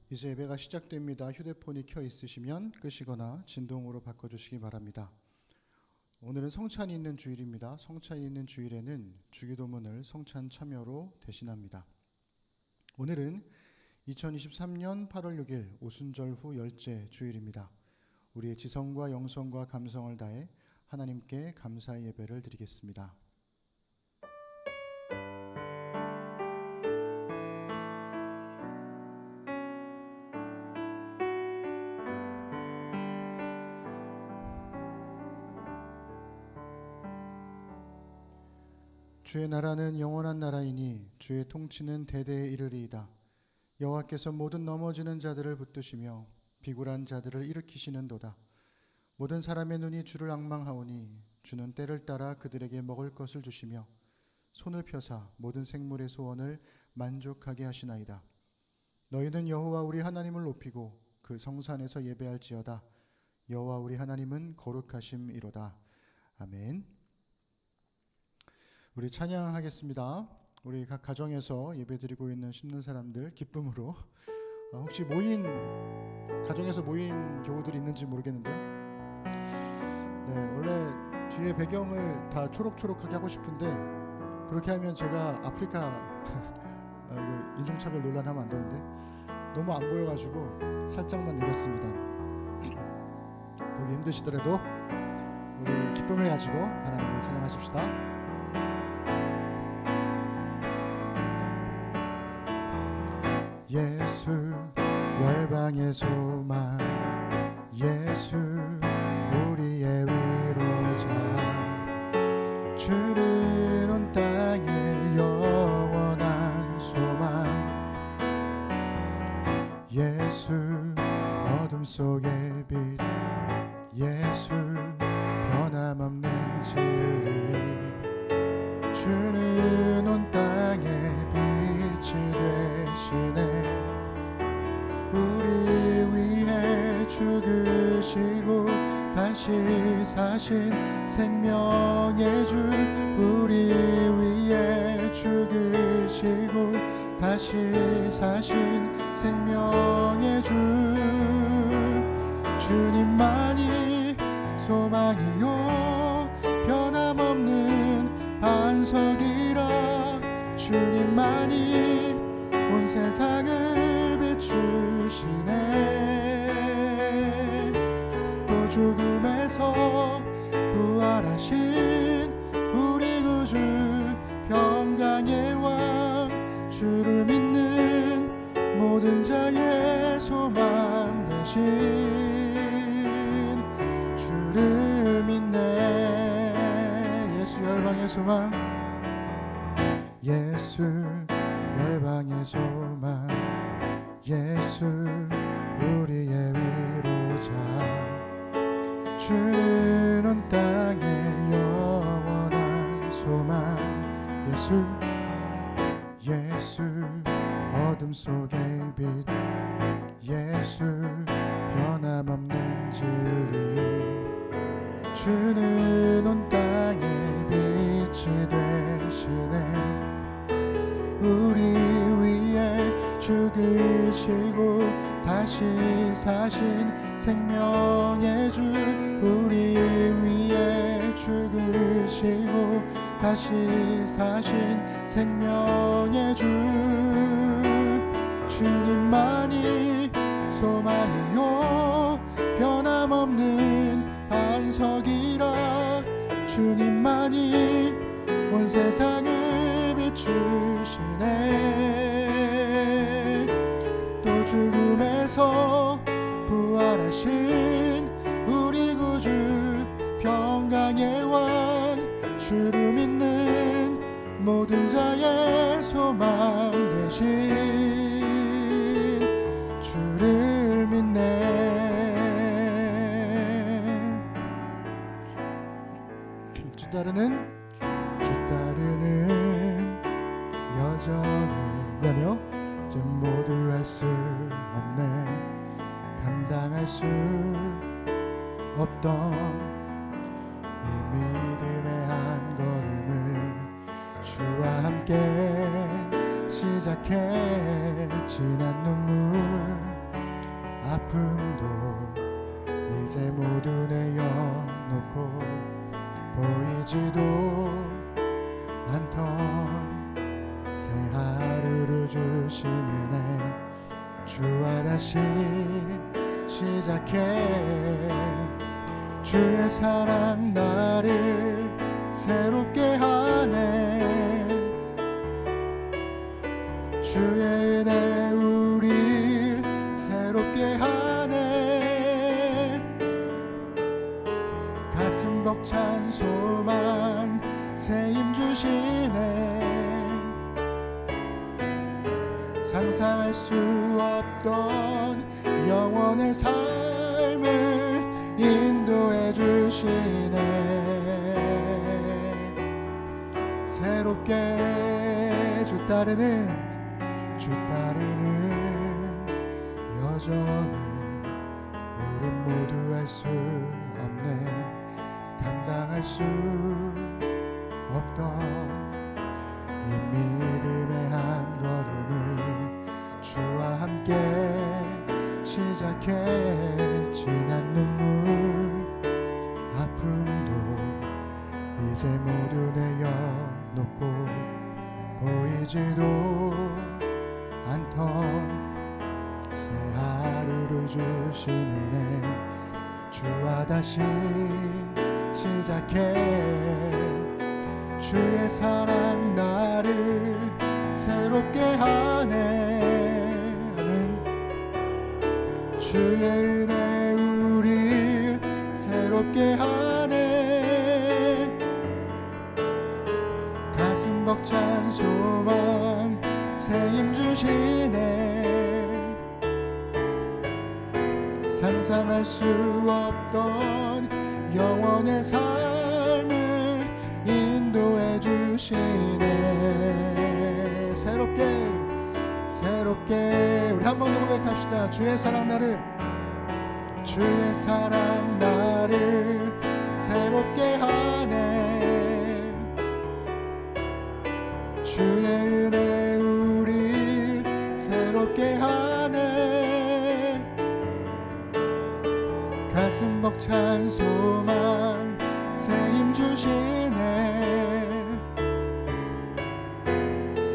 이제 예배가 시작됩니다. 휴대폰이 켜 있으시면 끄시거나 진동으로 바꿔주시기 바랍니다. 오늘은 성찬이 있는 주일입니다. 성찬이 있는 주일에는 주기도문을 성찬 참여로 대신합니다. 오늘은 2023년 8월 6일 오순절 후 열째 주일입니다. 우리의 지성과 영성과 감성을 다해 하나님께 감사의 예배를 드리겠습니다. 주의 나라는 영원한 나라이니 주의 통치는 대대에 이르리이다. 여호와께서 모든 넘어지는 자들을 붙드시며 비굴한 자들을 일으키시는도다. 모든 사람의 눈이 주를 앙망하오니 주는 때를 따라 그들에게 먹을 것을 주시며 손을 펴사 모든 생물의 소원을 만족하게 하시나이다. 너희는 여호와 우리 하나님을 높이고 그 성산에서 예배할지어다. 여호와 우리 하나님은 거룩하심이로다. 아멘. 우리 찬양하겠습니다. 우리 각 가정에서 예배드리고 있는 심는 사람들 기쁨으로 혹시 가정에서 모인 교우들이 있는지 모르겠는데요. 네, 원래 뒤에 배경을 다 초록초록하게 하고 싶은데 그렇게 하면 제가 아프리카 인종차별 논란하면 안 되는데 너무 안 보여가지고 살짝만 내렸습니다. 보기 힘드시더라도 우리 기쁨을 가지고 하나님을 찬양하십시다. 예수 열방의 소망, 예수 우리의 위로자, 주는 온 땅의 영원한 소망, 예수 어둠 속의 빛, 예수 변함없는 진리, 주는 온 땅의 빛이 되시네. 우리 위해 죽으시고 다시 사신 생명의 주, 우리 위해 죽으시고 다시 사신 생명의 주, 주님만이 소망이요 변함없는 반석이라, 주님만이 온 세상을 비추시네. 또 죽음에서 부활하신 우리 구주 평강의 왕, 주를 믿는 모든 자의 소망 되신 주를 믿네. 예수 열방의 소망, 예수 열방의 소망, 예수 우리의 위로자, 주는 온 땅의 영원한 소망, 예수 어둠 속의 빛, 예수 변함없는 진리, 주는 온 땅의 빛이 되시네. 우리 위해 죽으시고 다시 사신 생명의 주, 우리 위해 죽으시고 다시 사신 생명의 주, 주님만이 소망이요 변함없는 반석이라, 주님만이 온 세상을 비추시네. 또 죽음에서 부활하신 우리 구주 평강의 왕, 주를 믿는 모든 자의 소망 되신 주를 믿네. 주 따르는 여정을 면요 이제 모두 할 수 없네. 감당할 수 없던 이 믿음의 한 걸음을 주와 함께 시작해 지난 눈물 보이지도 않던 새 하루를 주신 은혜 주와 다시 시작해 주의 사랑 나를 새롭게 하네 주의 은혜 우릴 새롭게 하네 가슴 벅찬 소망 새 힘 주시네 상상할 수 없던 영원의 삶을 인도해 주시네 새롭게 주 따르는 여정은 우린 모두 할 수 없네 감당할 수 없던 이 믿음의 한 걸음을 주와 함께 시작해 지난 눈물 아픔도 이제 모두 내려놓고 보이지도 않던 새 하루를 주시는 애 주와 다시 시작해 주의 사랑 나를 새롭게 하네 아멘 주의 은혜 우릴 새롭게 하네 가슴 벅찬 소망 새 힘 주시네 상상할 수 없던 영원의 삶을 인도해 주시네 새롭게 우리 한 번 더 고백합시다 주의 사랑 나를 새롭게 하네 주의 은혜 우릴 새롭게 하네 가슴 벅찬 소망 새 힘 주시네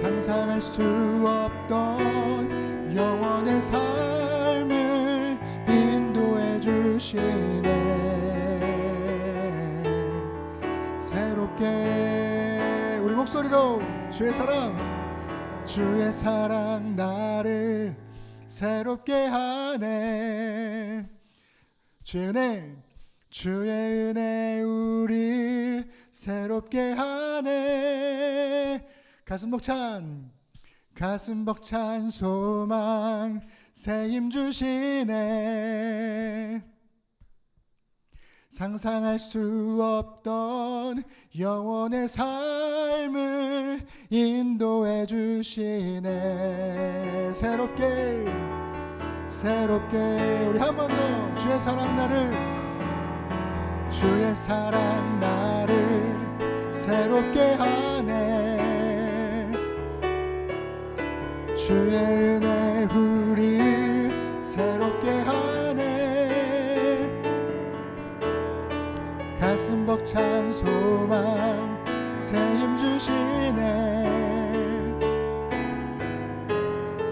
상상할 수 없던 영원의 삶을 인도해 주시네 새롭게 우리 목소리로 주의 사랑 나를 새롭게 하네 주의 은혜 우릴 새롭게 하네 가슴 벅찬 소망 새 힘 주시네 상상할 수 없던 영원의 삶을 인도해 주시네 새롭게 우리 한 번 더 주의 사랑 나를 새롭게 하네 주의 은혜 우릴 새롭게 하네 가슴 벅찬 소망 새 힘 주시네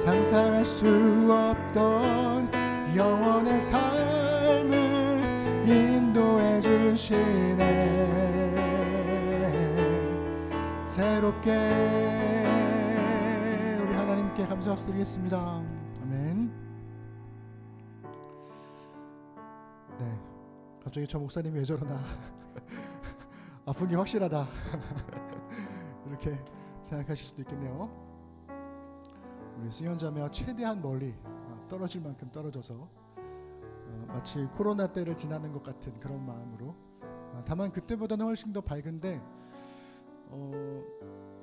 상상할 수 없던 영원의 삶을 인도해 주시네 새롭게 우리 하나님께 감사 박수드리겠습니다. 아멘. 네, 갑자기 저 목사님이 왜 저러나 아픈 게 확실하다 이렇게 생각하실 수도 있겠네요. 우리 승현자매와 최대한 멀리 떨어질 만큼 떨어져서 마치 코로나 때를 지나는 것 같은 그런 마음으로 다만 그때보다는 훨씬 더 밝은데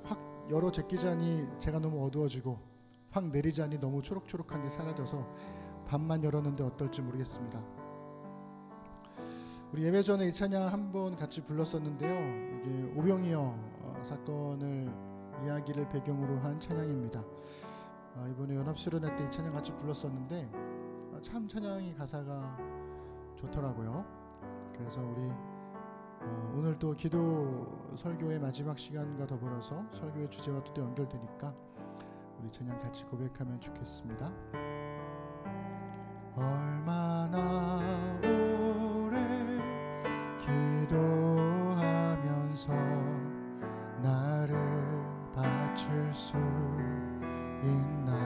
확 열어 제끼자니 제가 너무 어두워지고 확 내리자니 너무 초록초록한 게 사라져서 반만 열었는데 어떨지 모르겠습니다. 우리 예배 전에 이 찬양 한번 같이 불렀었는데요. 이게 오병이어 사건을 이야기를 배경으로 한 찬양입니다. 이번에 연합수련회 때 이 찬양 같이 불렀었는데 참 찬양이 가사가 좋더라고요. 그래서 우리 오늘 또 기도 설교의 마지막 시간과 더불어서 설교의 주제와 또 연결되니까 우리 찬양 같이 고백하면 좋겠습니다. 얼마나 오래 기도하면서 나를 바칠 수 있나.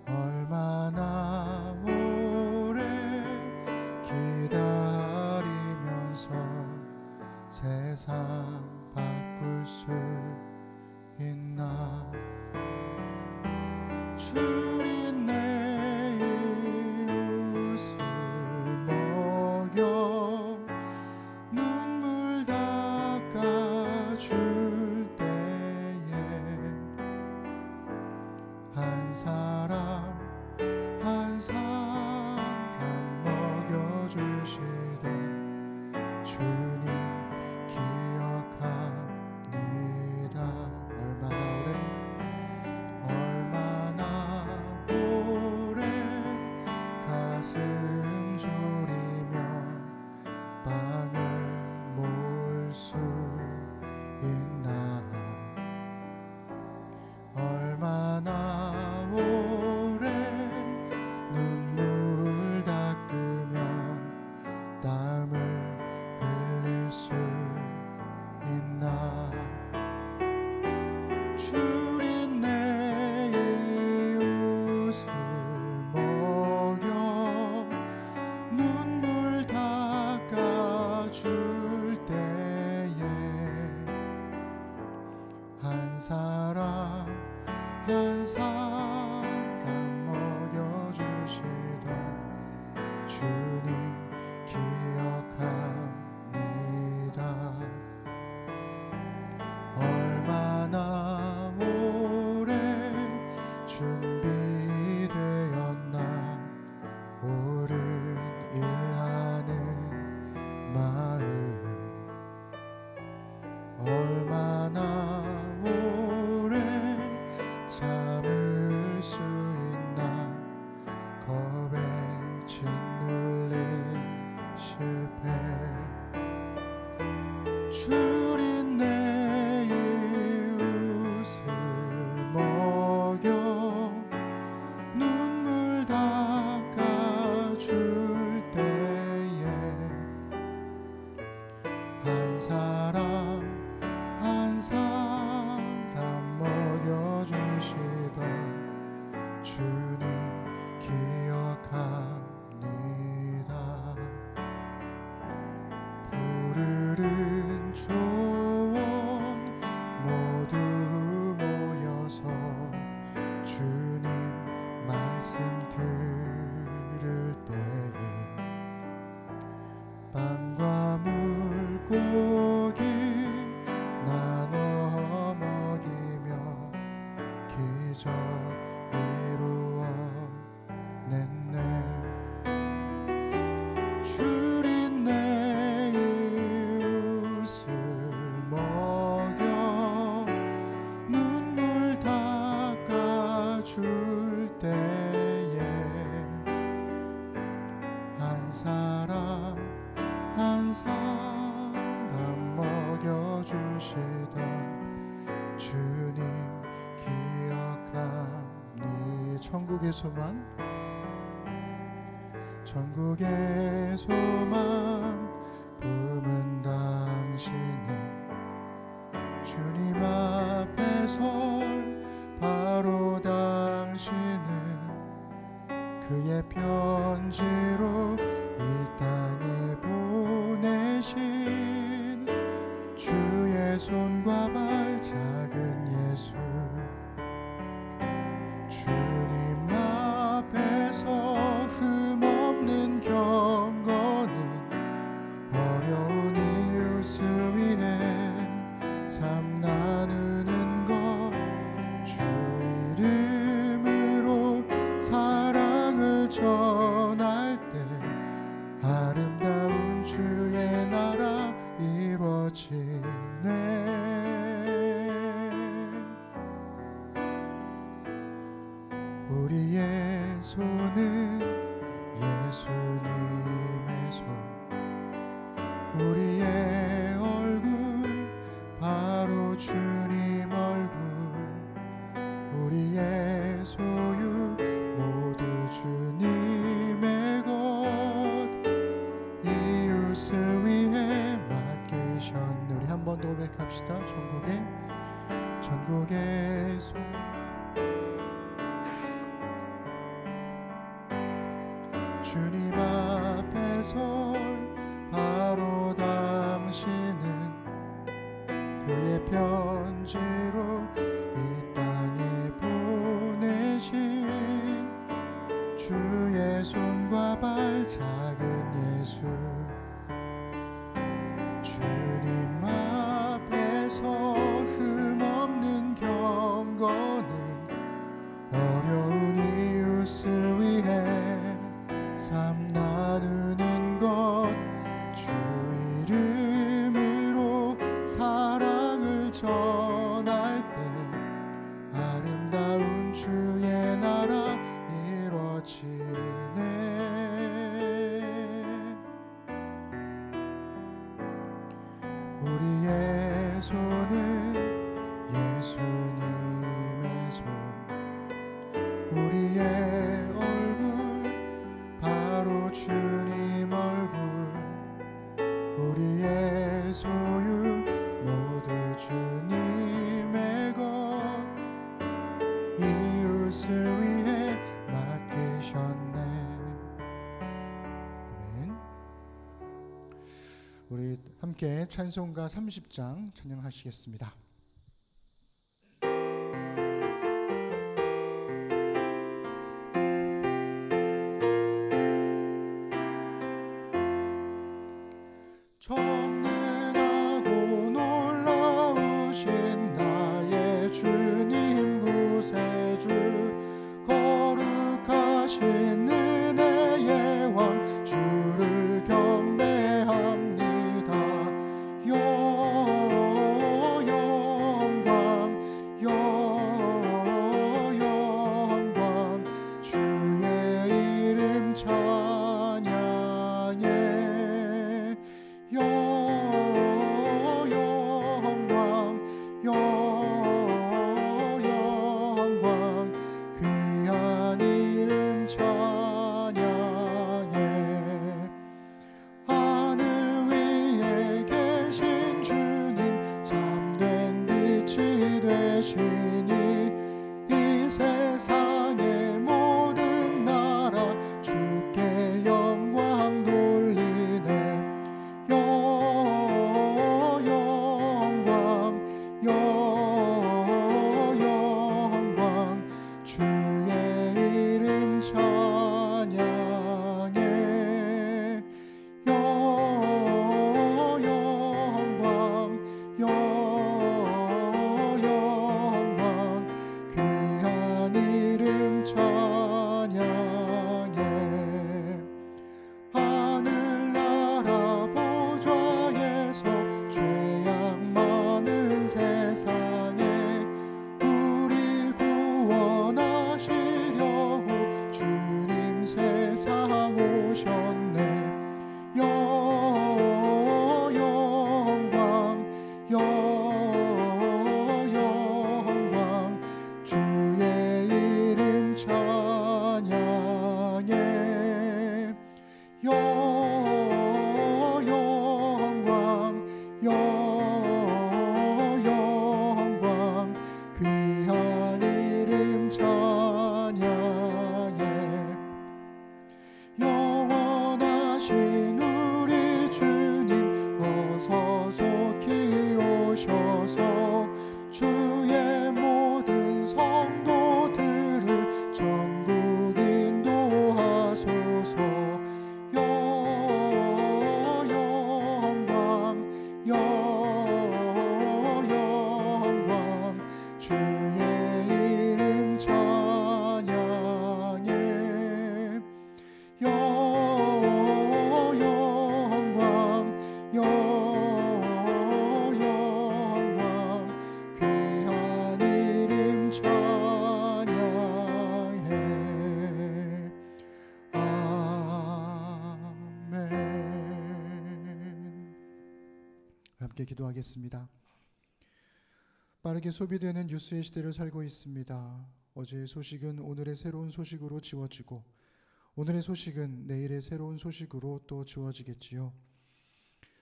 얼마나 오래 기다리면서 세상 바꿀 수 있나. 주님 내 이웃을 먹여 눈물 닦아줄 때에 한 사람 한 사람 먹여주시던 주님 기억합니다. 얼마나 오래 가슴 졸이며 빵을 모을 수 있나. 얼마나 오래 눈물 닦으며 땀을 흘릴 수 있나. 주님 내 이웃을 먹여 눈물 닦아줄 때에 한 사람 한 사람 먹여주시던 주님 기억합니다. 얼마나 오래 준비되었나 옳은 일하는 마음. 얼마나 오래 참을 수 있나 겁에 짓눌린 실패. 주님 내 이웃을 먹여 눈물 닦아줄 때에 한 사람 한 사람 먹여주시던 주님 기억합니다. 푸르른 초원 모두 모여서 주님 말씀 들을 때에 빵과 물고기 나눠 먹이며 기적 이루어냈네. 주님 내 이웃을 먹여 눈물 닦아줄 때에 한 사람 한 사람 먹여주시던 주님 기억하니. 천국의 소망 천국의 소망 품은 당신은 주님 앞에 설 바로 당신은 그의 편지로 이 땅에 보내신 주의 손과 발 작은 예수. 주님 앞에서 흠없는 경건은 어려운 이웃을 위해 삶 나누는 것. 주 이름으로 사랑을 전할 때 아름다운 주의 나라 이루어지네. 우리의 손은 예수님의 손, 우리의 얼굴 바로 주님 얼굴 우리의 소유 모두 주님의 것 이웃을 위해 맡기셨네. 우리 한 번 더 고백합시다. 전국의 소유 주님 앞에 설 바로 당신은 그의 편지로 이 땅에 보내신 주의 손과 발 작은 예수 주님 앞에서 흠없는 경건은 어려운 이웃을 위해 삶 나누는 것 주 이름으로 사랑을 전할 때 아름다운 주의 나라 이루어지네. 우리의 손은 예수님의 손 우리의 얼굴 바로 주님 얼굴 우리의 소유 모두 주님의 것 이웃을 위해 맡기셨네. 아멘. 우리 함께 찬송가 30장 찬양하시겠습니다. 전능하고 놀라우신 나의 주님 구세주 거룩하신 은혜의 왕 주를 경배합니다. 여호와 함께 기도하겠습니다. 빠르게 소비되는 뉴스의 시대를 살고 있습니다. 어제의 소식은 오늘의 새로운 소식으로 지워지고 오늘의 소식은 내일의 새로운 소식으로 또 지워지겠지요.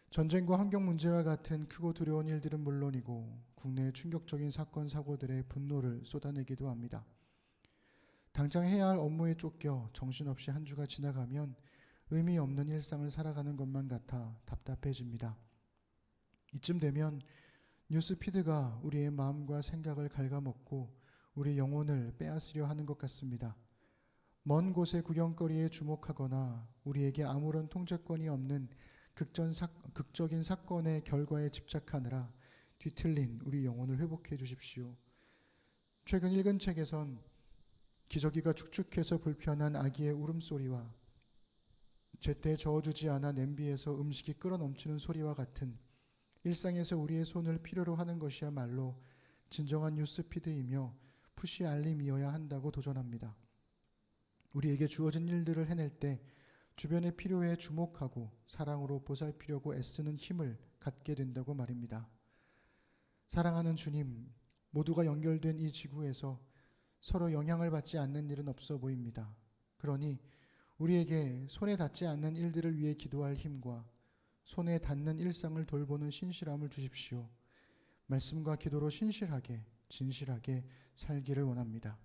전쟁과 환경 문제와 같은 크고 두려운 일들은 물론이고 국내의 충격적인 사건 사고들의 분노를 쏟아내기도 합니다. 당장 해야 할 업무에 쫓겨 정신없이 한 주가 지나가면 의미 없는 일상을 살아가는 것만 같아 답답해집니다. 이쯤 되면 뉴스피드가 우리의 마음과 생각을 ඝ아먹고 우리 영혼을 빼앗으려 하는 것 같습니다. 먼 곳의 구경거리에 주목하거나 우리에게 아무런 통제권이 없는 극적인 사건의 결과에 집착하느라 뒤틀린 우리 영혼을 회복해 주십시오. 최근 읽은 책에선 기저귀가 축축해서 불편한 아기의 울음소리와 제때 저어주지 않아 냄비에서 음식이 끓어넘치는 소리와 같은 일상에서 우리의 손을 필요로 하는 것이야말로 진정한 뉴스피드이며 푸시 알림이어야 한다고 도전합니다. 우리에게 주어진 일들을 해낼 때 주변의 필요에 주목하고 사랑으로 보살피려고 애쓰는 힘을 갖게 된다고 말입니다. 사랑하는 주님, 모두가 연결된 이 지구에서 서로 영향을 받지 않는 일은 없어 보입니다. 그러니 우리에게 손에 닿지 않는 일들을 위해 기도할 힘과 손에 닿는 일상을 돌보는 신실함을 주십시오. 말씀과 기도로 신실하게, 진실하게 살기를 원합니다.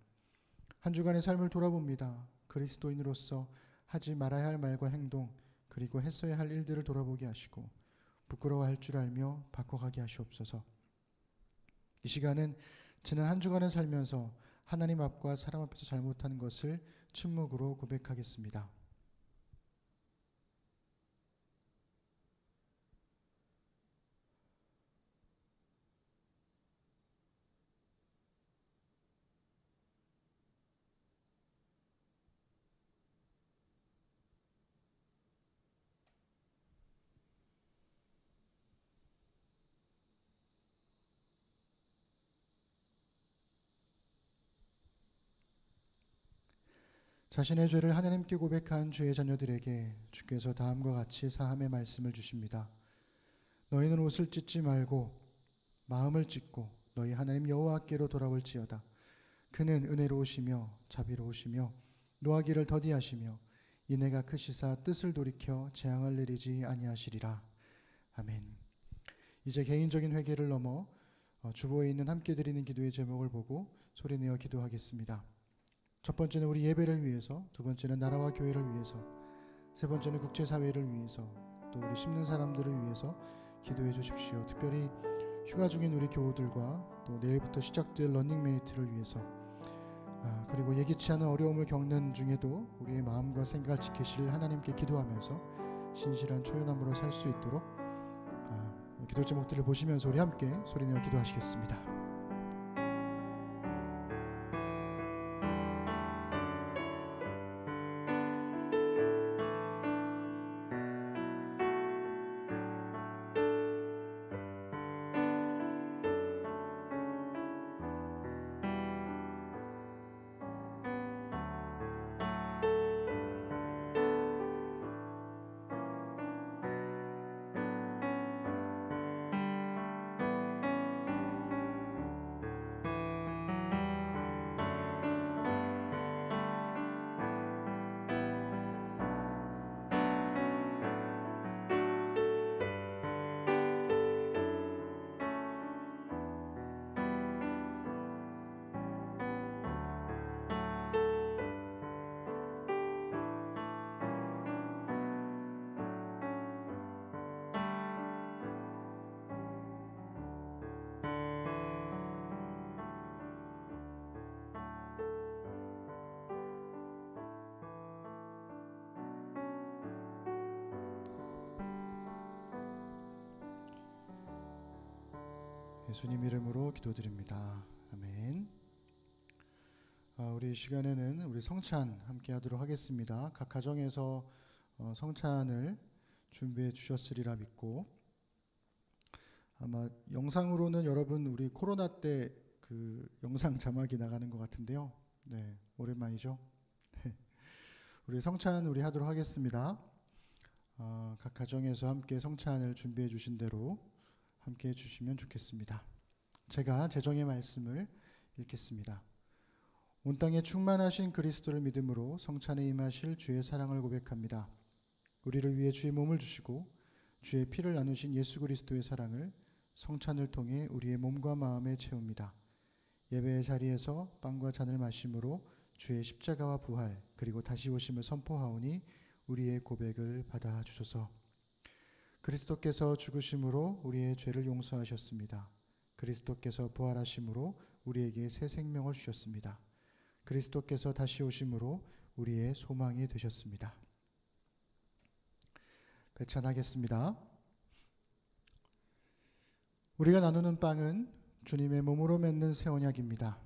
한 주간의 삶을 돌아봅니다. 그리스도인으로서 하지 말아야 할 말과 행동, 그리고 했어야 할 일들을 돌아보게 하시고 부끄러워할 줄 알며 바꿔가게 하시옵소서. 이 시간은 지난 한 주간을 살면서 하나님 앞과 사람 앞에서 잘못한 것을 침묵으로 고백하겠습니다. 자신의 죄를 하나님께 고백한 주의 자녀들에게 주께서 다음과 같이 사함의 말씀을 주십니다. 너희는 옷을 찢지 말고 마음을 찢고 너희 하나님 여호와께로 돌아올지어다. 그는 은혜로우시며 자비로우시며 노하기를 더디하시며 인애가 크시사 뜻을 돌이켜 재앙을 내리지 아니하시리라. 아멘. 이제 개인적인 회개를 넘어 주보에 있는 함께 드리는 기도의 제목을 보고 소리내어 기도하겠습니다. 첫 번째는 우리 예배를 위해서, 두 번째는 나라와 교회를 위해서, 세 번째는 국제사회를 위해서, 또 우리 심는 사람들을 위해서 기도해 주십시오. 특별히 휴가 중인 우리 교우들과 또 내일부터 시작될 러닝메이트를 위해서, 그리고 예기치 않은 어려움을 겪는 중에도 우리의 마음과 생각을 지키실 하나님께 기도하면서 신실한 초연함으로 살 수 있도록 기도 제목들을 보시면서 우리 함께 소리내어 기도하시겠습니다. 예수님 이름으로 기도드립니다. 아멘. 우리 시간에는 우리 성찬 함께 하도록 하겠습니다. 각 가정에서 성찬을 준비해 주셨으리라 믿고, 아마 영상으로는 여러분 우리 코로나 때 그 영상 자막이 나가는 것 같은데요. 네, 오랜만이죠. 우리 성찬 우리 하도록 하겠습니다. 각 가정에서 함께 성찬을 준비해 주신 대로 함께 해주시면 좋겠습니다. 제가 재정의 말씀을 읽겠습니다. 온 땅에 충만하신 그리스도를 믿음으로 성찬에 임하실 주의 사랑을 고백합니다. 우리를 위해 주의 몸을 주시고 주의 피를 나누신 예수 그리스도의 사랑을 성찬을 통해 우리의 몸과 마음에 채웁니다. 예배의 자리에서 빵과 잔을 마심으로 주의 십자가와 부활 그리고 다시 오심을 선포하오니 우리의 고백을 받아주소서. 그리스도께서 죽으심으로 우리의 죄를 용서하셨습니다. 그리스도께서 부활하심으로 우리에게 새 생명을 주셨습니다. 그리스도께서 다시 오심으로 우리의 소망이 되셨습니다. 배찬하겠습니다. 우리가 나누는 빵은 주님의 몸으로 맺는 새 언약입니다.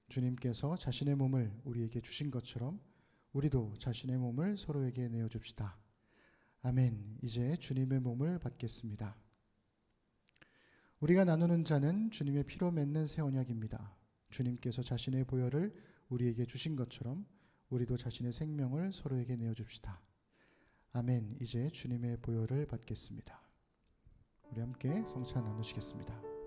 주님께서 자신의 몸을 우리에게 주신 것처럼 우리도 자신의 몸을 서로에게 내어줍시다. 아멘. 이제 주님의 몸을 받겠습니다. 우리가 나누는 잔은 주님의 피로 맺는 새 언약입니다. 주님께서 자신의 보혈을 우리에게 주신 것처럼 우리도 자신의 생명을 서로에게 내어줍시다. 아멘. 이제 주님의 보혈을 받겠습니다. 우리 함께 성찬 나누시겠습니다.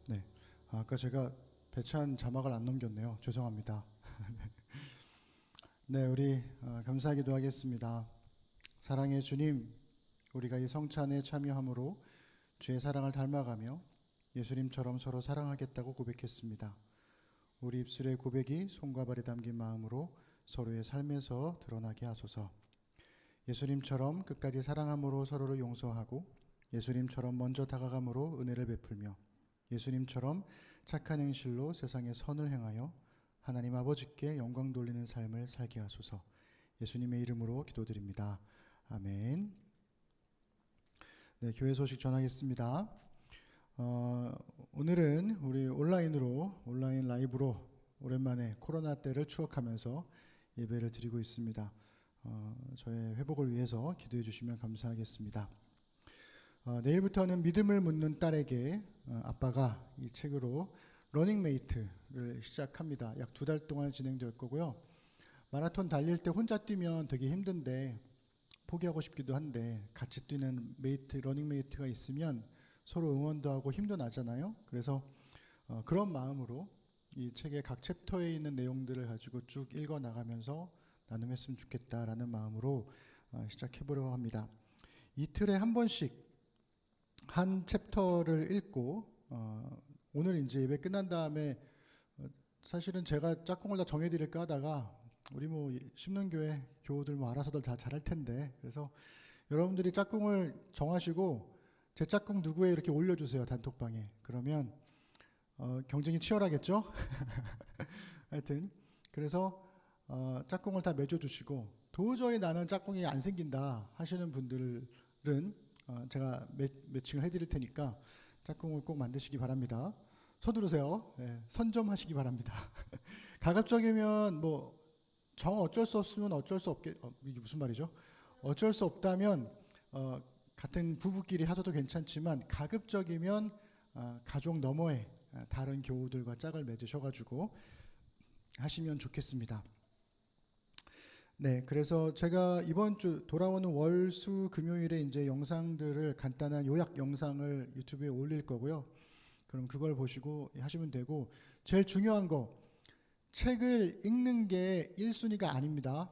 네, 아까 제가 배찬 자막을 안 넘겼네요. 죄송합니다. 네, 우리 감사하기도 하겠습니다. 사랑의 주님, 우리가 이 성찬에 참여함으로 주의 사랑을 닮아가며 예수님처럼 서로 사랑하겠다고 고백했습니다. 우리 입술의 고백이 손과 발에 담긴 마음으로 서로의 삶에서 드러나게 하소서. 예수님처럼 끝까지 사랑함으로 서로를 용서하고 예수님처럼 먼저 다가감으로 은혜를 베풀며 예수님처럼 착한 행실로 세상의 선을 행하여 하나님 아버지께 영광 돌리는 삶을 살게 하소서. 예수님의 이름으로 기도드립니다. 아멘. 네, 교회 소식 전하겠습니다. 오늘은 우리 온라인 라이브로 오랜만에 코로나 때를 추억하면서 예배를 드리고 있습니다. 저의 회복을 위해서 기도해 주시면 감사하겠습니다. 내일부터는 믿음을 묻는 딸에게 아빠가 이 책으로 러닝메이트를 시작합니다. 약 2달 동안 진행될 거고요. 마라톤 달릴 때 혼자 뛰면 되게 힘든데 포기하고 싶기도 한데 같이 뛰는 러닝메이트가 있으면 서로 응원도 하고 힘도 나잖아요. 그래서 그런 마음으로 이 책의 각 챕터에 있는 내용들을 가지고 쭉 읽어 나가면서 나눔했으면 좋겠다라는 마음으로 시작해 보려고 합니다. 이틀에 한 번씩 한 챕터를 읽고 오늘 이제 예배 끝난 다음에 사실은 제가 짝꿍을 다 정해드릴까 하다가 우리 뭐 심는교회 교우들 뭐 알아서들 다 잘할 텐데 그래서 여러분들이 짝꿍을 정하시고 제 짝꿍 누구에 이렇게 올려주세요. 단톡방에. 그러면 경쟁이 치열하겠죠? 하여튼 그래서 짝꿍을 다 맺어주시고 도저히 나는 짝꿍이 안 생긴다 하시는 분들은 제가 매칭을 해드릴 테니까 짝꿍을 꼭 만드시기 바랍니다. 서두르세요. 네, 선점하시기 바랍니다. 가급적이면 뭐 정 어쩔 수 없으면 어쩔 수 없게 이게 무슨 말이죠? 어쩔 수 없다면 같은 부부끼리 하셔도 괜찮지만 가급적이면 가족 너머에 다른 교우들과 짝을 맺으셔가지고 하시면 좋겠습니다. 네, 그래서 제가 이번 주 돌아오는 월, 수, 금요일에 이제 영상들을 간단한 요약 영상을 유튜브에 올릴 거고요. 그럼 그걸 보시고 하시면 되고, 제일 중요한 거, 책을 읽는 게 1순위가 아닙니다.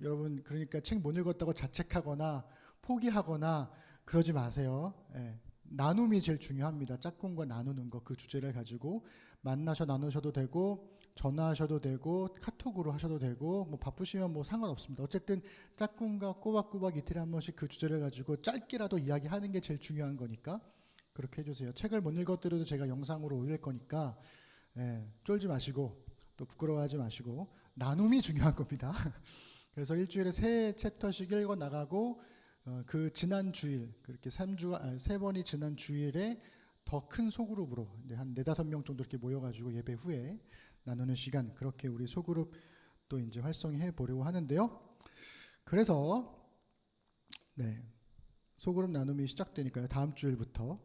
여러분, 그러니까 책 못 읽었다고 자책하거나 포기하거나 그러지 마세요. 예, 나눔이 제일 중요합니다. 짝꿍과 나누는 거, 그 주제를 가지고 만나서 나누셔도 되고 전화하셔도 되고 카톡으로 하셔도 되고 뭐 바쁘시면 뭐 상관없습니다. 어쨌든 짝꿍과 꼬박꼬박 이틀에 한 번씩 그 주제를 가지고 짧게라도 이야기하는 게 제일 중요한 거니까 그렇게 해주세요. 책을 못 읽었더라도 제가 영상으로 올릴 거니까 쫄지 마시고 또 부끄러워하지 마시고 나눔이 중요한 겁니다. 그래서 일주일에 3챕터씩 읽어 나가고 그 지난 주일 그렇게 3번이 지난 주일에 더 큰 소그룹으로 한 4-5명 정도 이렇게 모여가지고 예배 후에 나누는 시간 그렇게 우리 소그룹 또 이제 활성해 보려고 하는데요. 그래서 소그룹 나눔이 시작되니까요. 다음 주일부터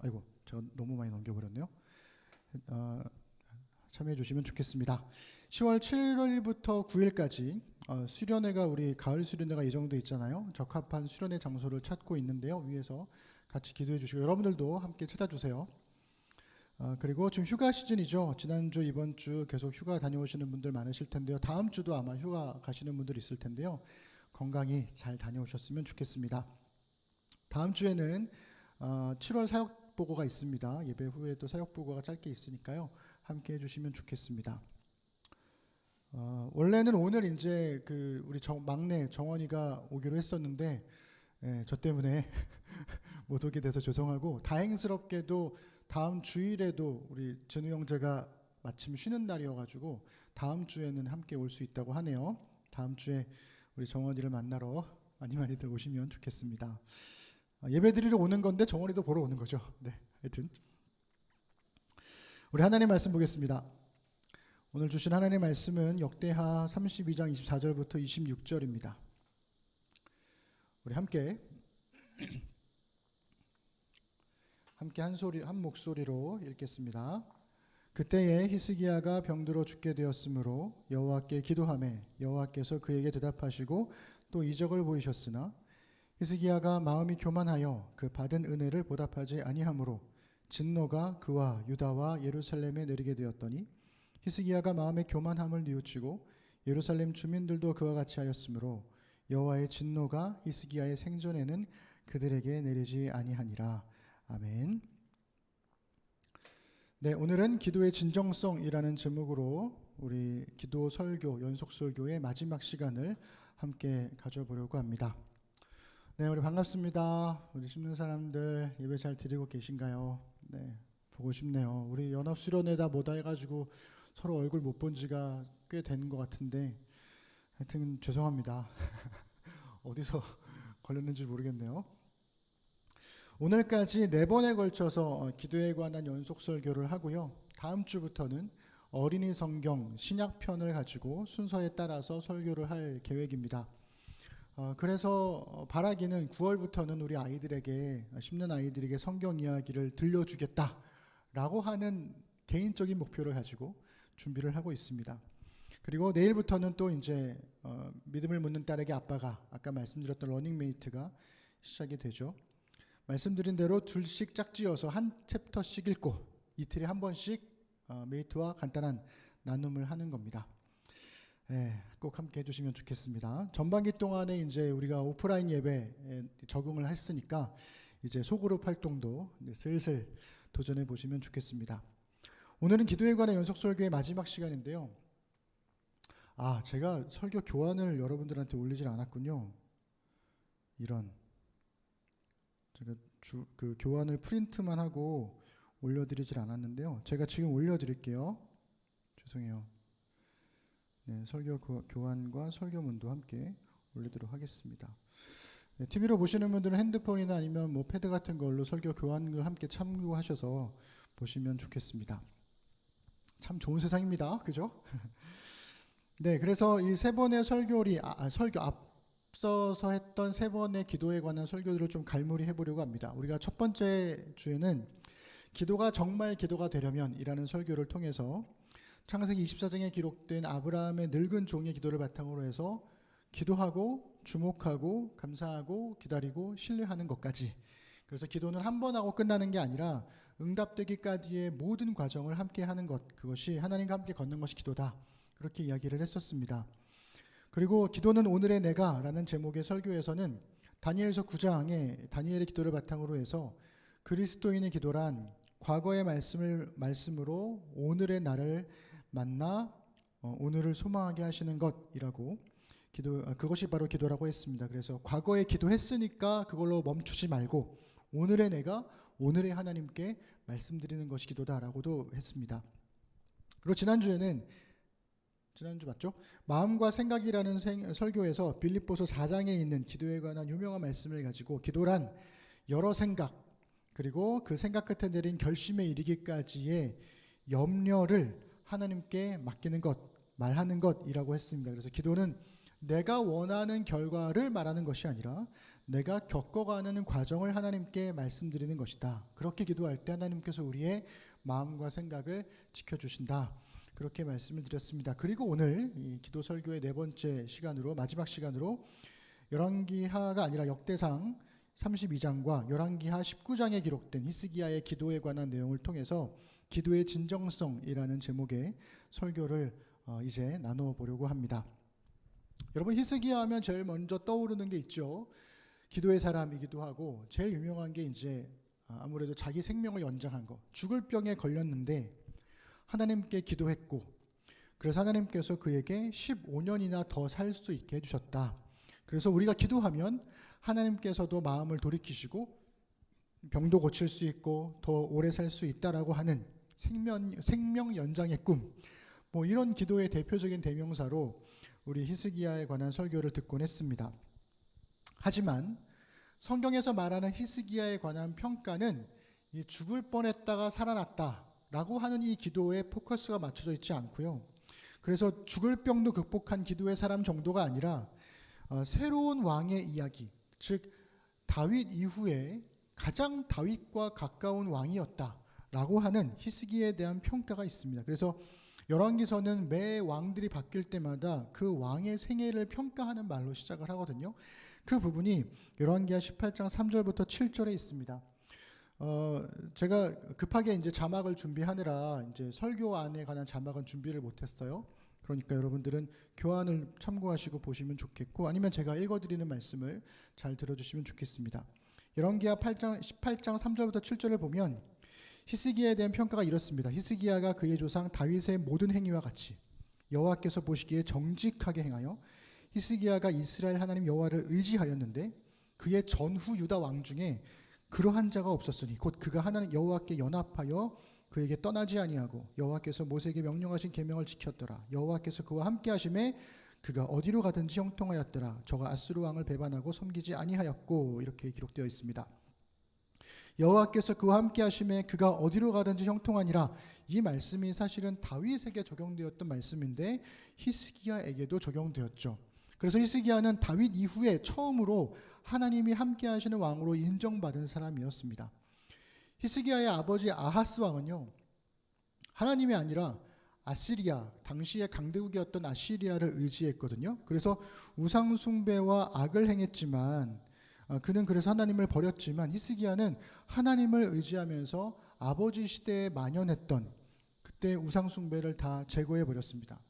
아이고 제가 너무 많이 넘겨버렸네요. 참여해 주시면 좋겠습니다. 10월 7일부터 9일까지 수련회가 우리 가을 수련회가 예정돼 있잖아요. 적합한 수련회 장소를 찾고 있는데요. 위에서 같이 기도해 주시고 여러분들도 함께 찾아주세요. 그리고 지금 휴가 시즌이죠. 지난주 이번 주 계속 휴가 다녀오시는 분들 많으실 텐데요. 다음 주도 아마 휴가 가시는 분들 있을 텐데요. 건강히 잘 다녀오셨으면 좋겠습니다. 다음 주에는 7월 사역 보고가 있습니다. 예배 후에도 사역 보고가 짧게 있으니까요. 함께 해주시면 좋겠습니다. 원래는 오늘 이제 우리 막내 정원이가 오기로 했었는데 저 때문에 못 오게 돼서 죄송하고 다행스럽게도 다음 주일에도 우리 진우 형제가 마침 쉬는 날이어가지고 다음 주에는 함께 올 수 있다고 하네요. 다음 주에 우리 정원이를 만나러 많이들 오시면 좋겠습니다. 예배 드리러 오는 건데 정원이도 보러 오는 거죠. 네, 하여튼 우리 하나님 말씀 보겠습니다. 오늘 주신 하나님의 말씀은 역대하 32장 24절부터 26절입니다. 우리 함께 한 목소리로 읽겠습니다. 그때에 히스기야가 병들어 죽게 되었으므로 여호와께 기도하매 여호와께서 그에게 대답하시고 또 이적을 보이셨으나 히스기야가 마음이 교만하여 그 받은 은혜를 보답하지 아니하므로 진노가 그와 유다와 예루살렘에 내리게 되었더니 히스기야가 마음의 교만함을 뉘우치고 예루살렘 주민들도 그와 같이 하였으므로 여호와의 진노가 히스기야의 생전에는 그들에게 내리지 아니하니라. 아멘. 네, 오늘은 기도의 진정성이라는 제목으로 우리 기도 설교, 연속 설교의 마지막 시간을 함께 가져보려고 합니다. 네, 우리 반갑습니다. 우리 심는 사람들 예배 잘 드리고 계신가요? 네, 보고 싶네요. 우리 연합수련회다 뭐다 해가지고 서로 얼굴 못 본 지가 꽤 된 것 같은데 하여튼 죄송합니다. 어디서 걸렸는지 모르겠네요. 오늘까지 4번에 걸쳐서 기도에 관한 연속 설교를 하고요. 다음 주부터는 어린이 성경 신약편을 가지고 순서에 따라서 설교를 할 계획입니다. 그래서 바라기는 9월부터는 우리 아이들에게 심는 아이들에게 성경 이야기를 들려주겠다라고 하는 개인적인 목표를 가지고 준비를 하고 있습니다. 그리고 내일부터는 또 이제 믿음을 묻는 딸에게 아빠가 아까 말씀드렸던 러닝메이트가 시작이 되죠. 말씀드린 대로 둘씩 짝지어서 한 챕터씩 읽고 이틀에 한 번씩 메이트와 간단한 나눔을 하는 겁니다. 꼭 함께 해주시면 좋겠습니다. 전반기 동안에 이제 우리가 오프라인 예배에 적응을 했으니까 이제 소그룹 활동도 슬슬 도전해 보시면 좋겠습니다. 오늘은 기도에 관한 연속 설교의 마지막 시간인데요. 제가 설교 교환을 여러분들한테 올리질 않았군요. 이런 제가 그 교환을 프린트만 하고 올려드리질 않았는데요. 제가 지금 올려드릴게요. 죄송해요. 네, 설교 교환과 설교문도 함께 올리도록 하겠습니다. 네, TV로 보시는 분들은 핸드폰이나 아니면 뭐 패드 같은 걸로 설교 교환을 함께 참고하셔서 보시면 좋겠습니다. 참 좋은 세상입니다. 그죠? 네, 그래서 이 세 번의 설교 앞서서 했던 세 번의 기도에 관한 설교들을 좀 갈무리해 보려고 합니다. 우리가 첫 번째 주에는 기도가 정말 기도가 되려면이라는 설교를 통해서 창세기 24장에 기록된 아브라함의 늙은 종의 기도를 바탕으로 해서 기도하고 주목하고 감사하고 기다리고 신뢰하는 것까지, 그래서 기도는 한 번 하고 끝나는 게 아니라 응답되기까지의 모든 과정을 함께 하는 것, 그것이 하나님과 함께 걷는 것이 기도다, 그렇게 이야기를 했었습니다. 그리고 기도는 오늘의 내가 라는 제목의 설교에서는 다니엘서 9장에 다니엘의 기도를 바탕으로 해서 그리스도인의 기도란 과거의 말씀으로 오늘의 나를 만나 오늘을 소망하게 하시는 것이라고, 그것이 바로 기도라고 했습니다. 그래서 과거에 기도했으니까 그걸로 멈추지 말고 오늘의 내가 오늘의 하나님께 말씀드리는 것이 기도다라고도 했습니다. 그리고 지난주 맞죠? 마음과 생각이라는 설교에서 빌립보서 4장에 있는 기도에 관한 유명한 말씀을 가지고 기도란 여러 생각, 그리고 그 생각 끝에 내린 결심에 이르기까지의 염려를 하나님께 맡기는 것, 말하는 것이라고 했습니다. 그래서 기도는 내가 원하는 결과를 말하는 것이 아니라 내가 겪어가는 과정을 하나님께 말씀드리는 것이다. 그렇게 기도할 때 하나님께서 우리의 마음과 생각을 지켜주신다, 그렇게 말씀을 드렸습니다. 그리고 오늘 이 기도 설교의 네 번째 시간으로, 마지막 시간으로 열왕기하가 아니라 역대상 32장과 열왕기하 19장에 기록된 히스기야의 기도에 관한 내용을 통해서 기도의 진정성이라는 제목의 설교를 이제 나눠보려고 합니다. 여러분, 히스기야 하면 제일 먼저 떠오르는 게 있죠. 기도의 사람이기도 하고 제일 유명한 게 이제 아무래도 자기 생명을 연장한 거, 죽을 병에 걸렸는데 하나님께 기도했고, 그래서 하나님께서 그에게 15년이나 더 살 수 있게 해주셨다. 그래서 우리가 기도하면 하나님께서도 마음을 돌이키시고 병도 고칠 수 있고 더 오래 살 수 있다라고 하는 생명 연장의 꿈, 뭐 이런 기도의 대표적인 대명사로 우리 히스기야에 관한 설교를 듣곤 했습니다. 하지만 성경에서 말하는 히스기야에 관한 평가는 이 죽을 뻔했다가 살아났다라고 하는 이 기도에 포커스가 맞춰져 있지 않고요. 그래서 죽을 병도 극복한 기도의 사람 정도가 아니라 새로운 왕의 이야기, 즉 다윗 이후에 가장 다윗과 가까운 왕이었다라고 하는 히스기야에 대한 평가가 있습니다. 그래서 열왕기서는 매 왕들이 바뀔 때마다 그 왕의 생애를 평가하는 말로 시작을 하거든요. 그 부분이 열왕기하 18장 3절부터 7절에 있습니다. 제가 급하게 이제 자막을 준비하느라 이제 설교 안에 관한 자막은 준비를 못했어요. 그러니까 여러분들은 교환을 참고하시고 보시면 좋겠고, 아니면 제가 읽어드리는 말씀을 잘 들어주시면 좋겠습니다. 열왕기하 18장 3절부터 7절을 보면 히스기야에 대한 평가가 이렇습니다. 히스기야가 그의 조상 다윗의 모든 행위와 같이 여호와께서 보시기에 정직하게 행하여 히스기야가 이스라엘 하나님 여호와를 의지하였는데 그의 전후 유다 왕 중에 그러한 자가 없었으니 곧 그가 하나님 여호와께 연합하여 그에게 떠나지 아니하고 여호와께서 모세에게 명령하신 계명을 지켰더라. 여호와께서 그와 함께 하심에 그가 어디로 가든지 형통하였더라. 저가 아수르 왕을 배반하고 섬기지 아니하였고, 이렇게 기록되어 있습니다. 여호와께서 그와 함께 하심에 그가 어디로 가든지 형통하니라. 이 말씀이 사실은 다윗에게 적용되었던 말씀인데 히스기야에게도 적용되었죠. 그래서 히스기야는 다윗 이후에 처음으로 하나님이 함께 하시는 왕으로 인정받은 사람이었습니다. 히스기야의 아버지 아하스 왕은요, 하나님이 아니라 아시리아, 당시의 강대국이었던 아시리아를 의지했거든요. 그래서 우상 숭배와 악을 행했지만 그는 그래서 하나님을 버렸지만 히스기야는 하나님을 의지하면서 아버지 시대에 만연했던 그때 우상 숭배를 다 제거해 버렸습니다.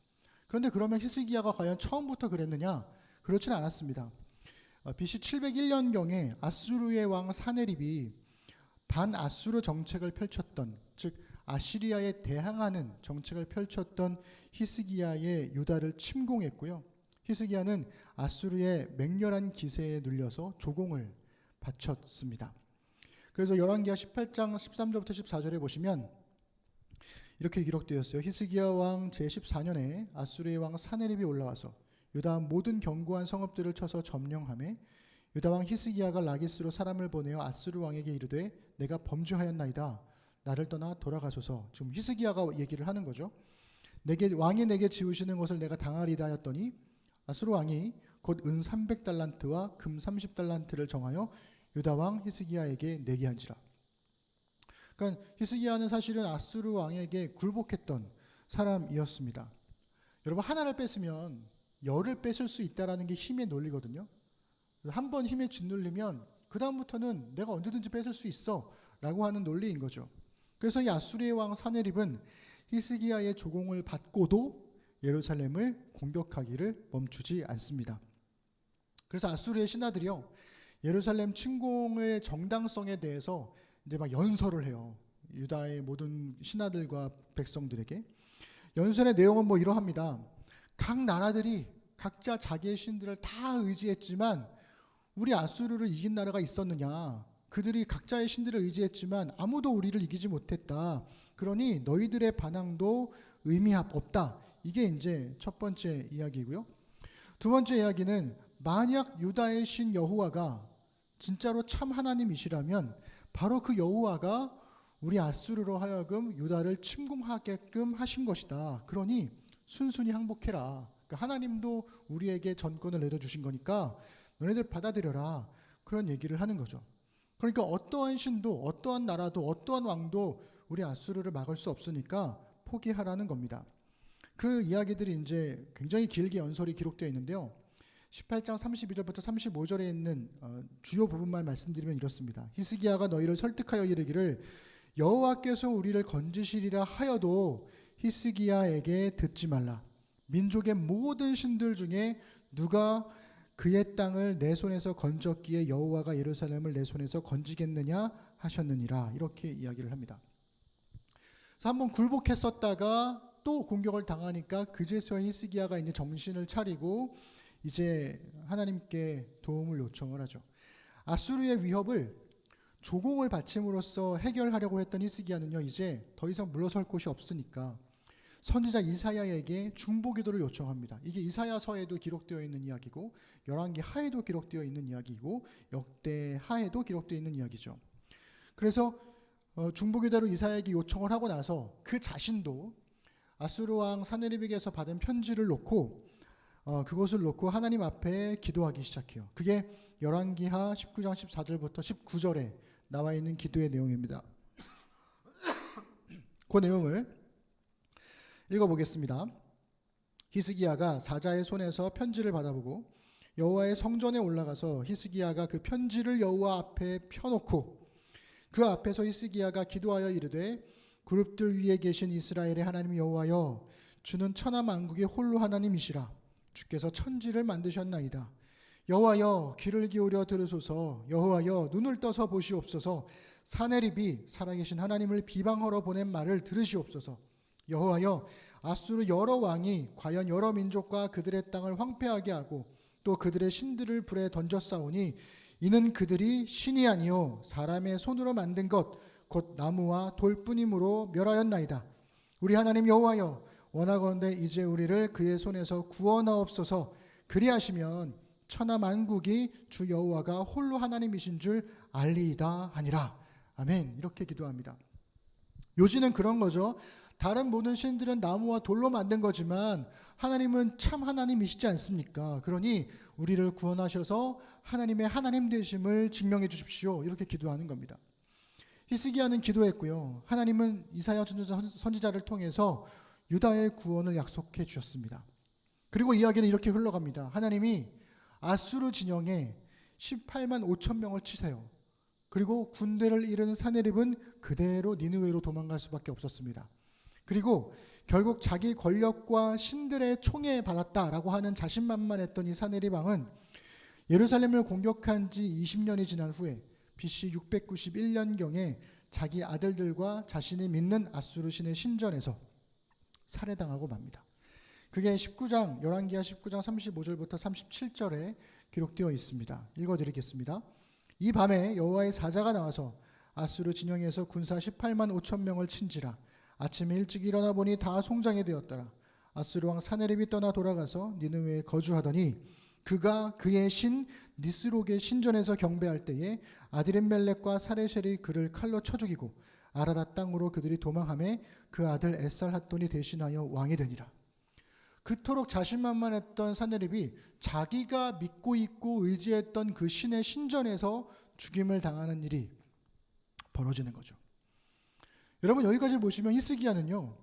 그런데 그러면 히스기야가 과연 처음부터 그랬느냐? 그렇지는 않았습니다. BC 701년경에 아수르의 왕 사네립이 반아수르 정책을 펼쳤던, 즉 아시리아에 대항하는 정책을 펼쳤던 히스기야의 유다를 침공했고요. 히스기야는 아수르의 맹렬한 기세에 눌려서 조공을 바쳤습니다. 그래서 열왕기하 18장 13절부터 14절에 보시면 이렇게 기록되었어요. 히스기야 왕 제14년에 아수르의 왕 사네립이 올라와서 유다 모든 견고한 성읍들을 쳐서 점령하며 유다 왕 히스기야가 라기스로 사람을 보내어 아수르 왕에게 이르되 내가 범죄하였나이다. 나를 떠나 돌아가소서. 지금 히스기야가 얘기를 하는 거죠. 왕이 내게 지으시는 것을 내가 당하리다 하였더니 아수르 왕이 곧 은 300달란트와 금 30달란트를 정하여 유다 왕 히스기야에게 내게 한지라. 그러니까 히스기야는 사실은 아수르 왕에게 굴복했던 사람이었습니다. 여러분, 하나를 뺏으면 열을 뺏을 수 있다라는 게 힘의 논리거든요. 한번 힘에 짓눌리면 그 다음부터는 내가 언제든지 뺏을 수 있어 라고 하는 논리인 거죠. 그래서 이 아수르의 왕 사네립은 히스기야의 조공을 받고도 예루살렘을 공격하기를 멈추지 않습니다. 그래서 아수르의 신하들이요, 예루살렘 침공의 정당성에 대해서 이제 막 연설을 해요. 유다의 모든 신하들과 백성들에게. 연설의 내용은 뭐 이러합니다. 각 나라들이 각자 자기의 신들을 다 의지했지만 우리 아수르를 이긴 나라가 있었느냐? 그들이 각자의 신들을 의지했지만 아무도 우리를 이기지 못했다. 그러니 너희들의 반항도 의미 없다. 이게 이제 첫 번째 이야기고요. 두 번째 이야기는 만약 유다의 신 여호와가 진짜로 참 하나님이시라면 바로 그 여호와가 우리 아수르로 하여금 유다를 침공하게끔 하신 것이다. 그러니 순순히 항복해라. 그러니까 하나님도 우리에게 전권을 내려주신 거니까 너네들 받아들여라. 그런 얘기를 하는 거죠. 그러니까 어떠한 신도 어떠한 나라도 어떠한 왕도 우리 아수르를 막을 수 없으니까 포기하라는 겁니다. 그 이야기들이 이제 굉장히 길게 연설이 기록되어 있는데요. 18장 32절부터 35절에 있는 주요 부분만 말씀드리면 이렇습니다. 히스기야가 너희를 설득하여 이르기를 여호와께서 우리를 건지시리라 하여도 히스기야에게 듣지 말라. 민족의 모든 신들 중에 누가 그의 땅을 내 손에서 건졌기에 여호와가 예루살렘을 내 손에서 건지겠느냐 하셨느니라. 이렇게 이야기를 합니다. 그래서 한번 굴복했었다가 또 공격을 당하니까 그제서야 히스기야가 이제 정신을 차리고 이제 하나님께 도움을 요청을 하죠. 아수르의 위협을 조공을 바침으로써 해결하려고 했던 히스기야는요, 이제 더 이상 물러설 곳이 없으니까 선지자 이사야에게 중보기도를 요청합니다. 이게 이사야서에도 기록되어 있는 이야기고 열왕기 하에도 기록되어 있는 이야기고 역대 하에도 기록되어 있는 이야기죠. 그래서 중보기도로 이사야에게 요청을 하고 나서 그 자신도 아수르 왕 사네립에게서 받은 편지를 놓고 그것을 놓고 하나님 앞에 기도하기 시작해요. 그게 열왕기하 19장 14절부터 19절에 나와 있는 기도의 내용입니다. 그 내용을 읽어보겠습니다. 히스기야가 사자의 손에서 편지를 받아보고 여호와의 성전에 올라가서 히스기야가 그 편지를 여호와 앞에 펴놓고 그 앞에서 히스기야가 기도하여 이르되 그룹들 위에 계신 이스라엘의 하나님 여호와여, 주는 천하 만국의 홀로 하나님이시라. 주께서 천지를 만드셨나이다. 여호와여, 귀를 기울여 들으소서. 여호와여, 눈을 떠서 보시옵소서. 사네립이 살아계신 하나님을 비방하러 보낸 말을 들으시옵소서. 여호와여, 아수르 여러 왕이 과연 여러 민족과 그들의 땅을 황폐하게 하고 또 그들의 신들을 불에 던졌사오니 이는 그들이 신이 아니요 사람의 손으로 만든 것 곧 나무와 돌뿐이므로 멸하였나이다. 우리 하나님 여호와여, 원하건대 이제 우리를 그의 손에서 구원하옵소서. 그리하시면 천하 만국이 주 여호와가 홀로 하나님이신 줄 알리이다 하니라. 아멘. 이렇게 기도합니다. 요지는 그런 거죠. 다른 모든 신들은 나무와 돌로 만든 거지만 하나님은 참 하나님이시지 않습니까? 그러니 우리를 구원하셔서 하나님의 하나님 되심을 증명해 주십시오. 이렇게 기도하는 겁니다. 히스기야는 기도했고요. 하나님은 이사야 선지자를 통해서 유다의 구원을 약속해 주셨습니다. 그리고 이야기는 이렇게 흘러갑니다. 하나님이 아수르 진영에 18만 5천 명을 치세요. 그리고 군대를 잃은 사네립은 그대로 니느웨로 도망갈 수밖에 없었습니다. 그리고 결국 자기 권력과 신들의 총애 받았다라고 하는 자신만만했던 이 사네립 왕은 예루살렘을 공격한 지 20년이 지난 후에 BC 691년경에 자기 아들들과 자신이 믿는 아수르 신의 신전에서 살해당하고 맙니다. 그게 열왕기하 19장 35절부터 37절에 기록되어 있습니다. 읽어드리겠습니다. 이 밤에 여호와의 사자가 나와서 아수르 진영에서 군사 18만 5천 명을 친지라. 아침에 일찍 일어나 보니 다 송장이 되었더라. 아수르 왕 사네립이 떠나 돌아가서 니느웨에 거주하더니 그가 그의 신 니스록의 신전에서 경배할 때에 아드렛멜렉과 사레셀이 그를 칼로 쳐 죽이고 아라랏 땅으로 그들이 도망하매 그 아들 에살핫돈이 대신하여 왕이 되니라. 그토록 자신만만했던 사내립이 자기가 믿고 있고 의지했던 그 신의 신전에서 죽임을 당하는 일이 벌어지는 거죠. 여러분, 여기까지 보시면 히스기야는요,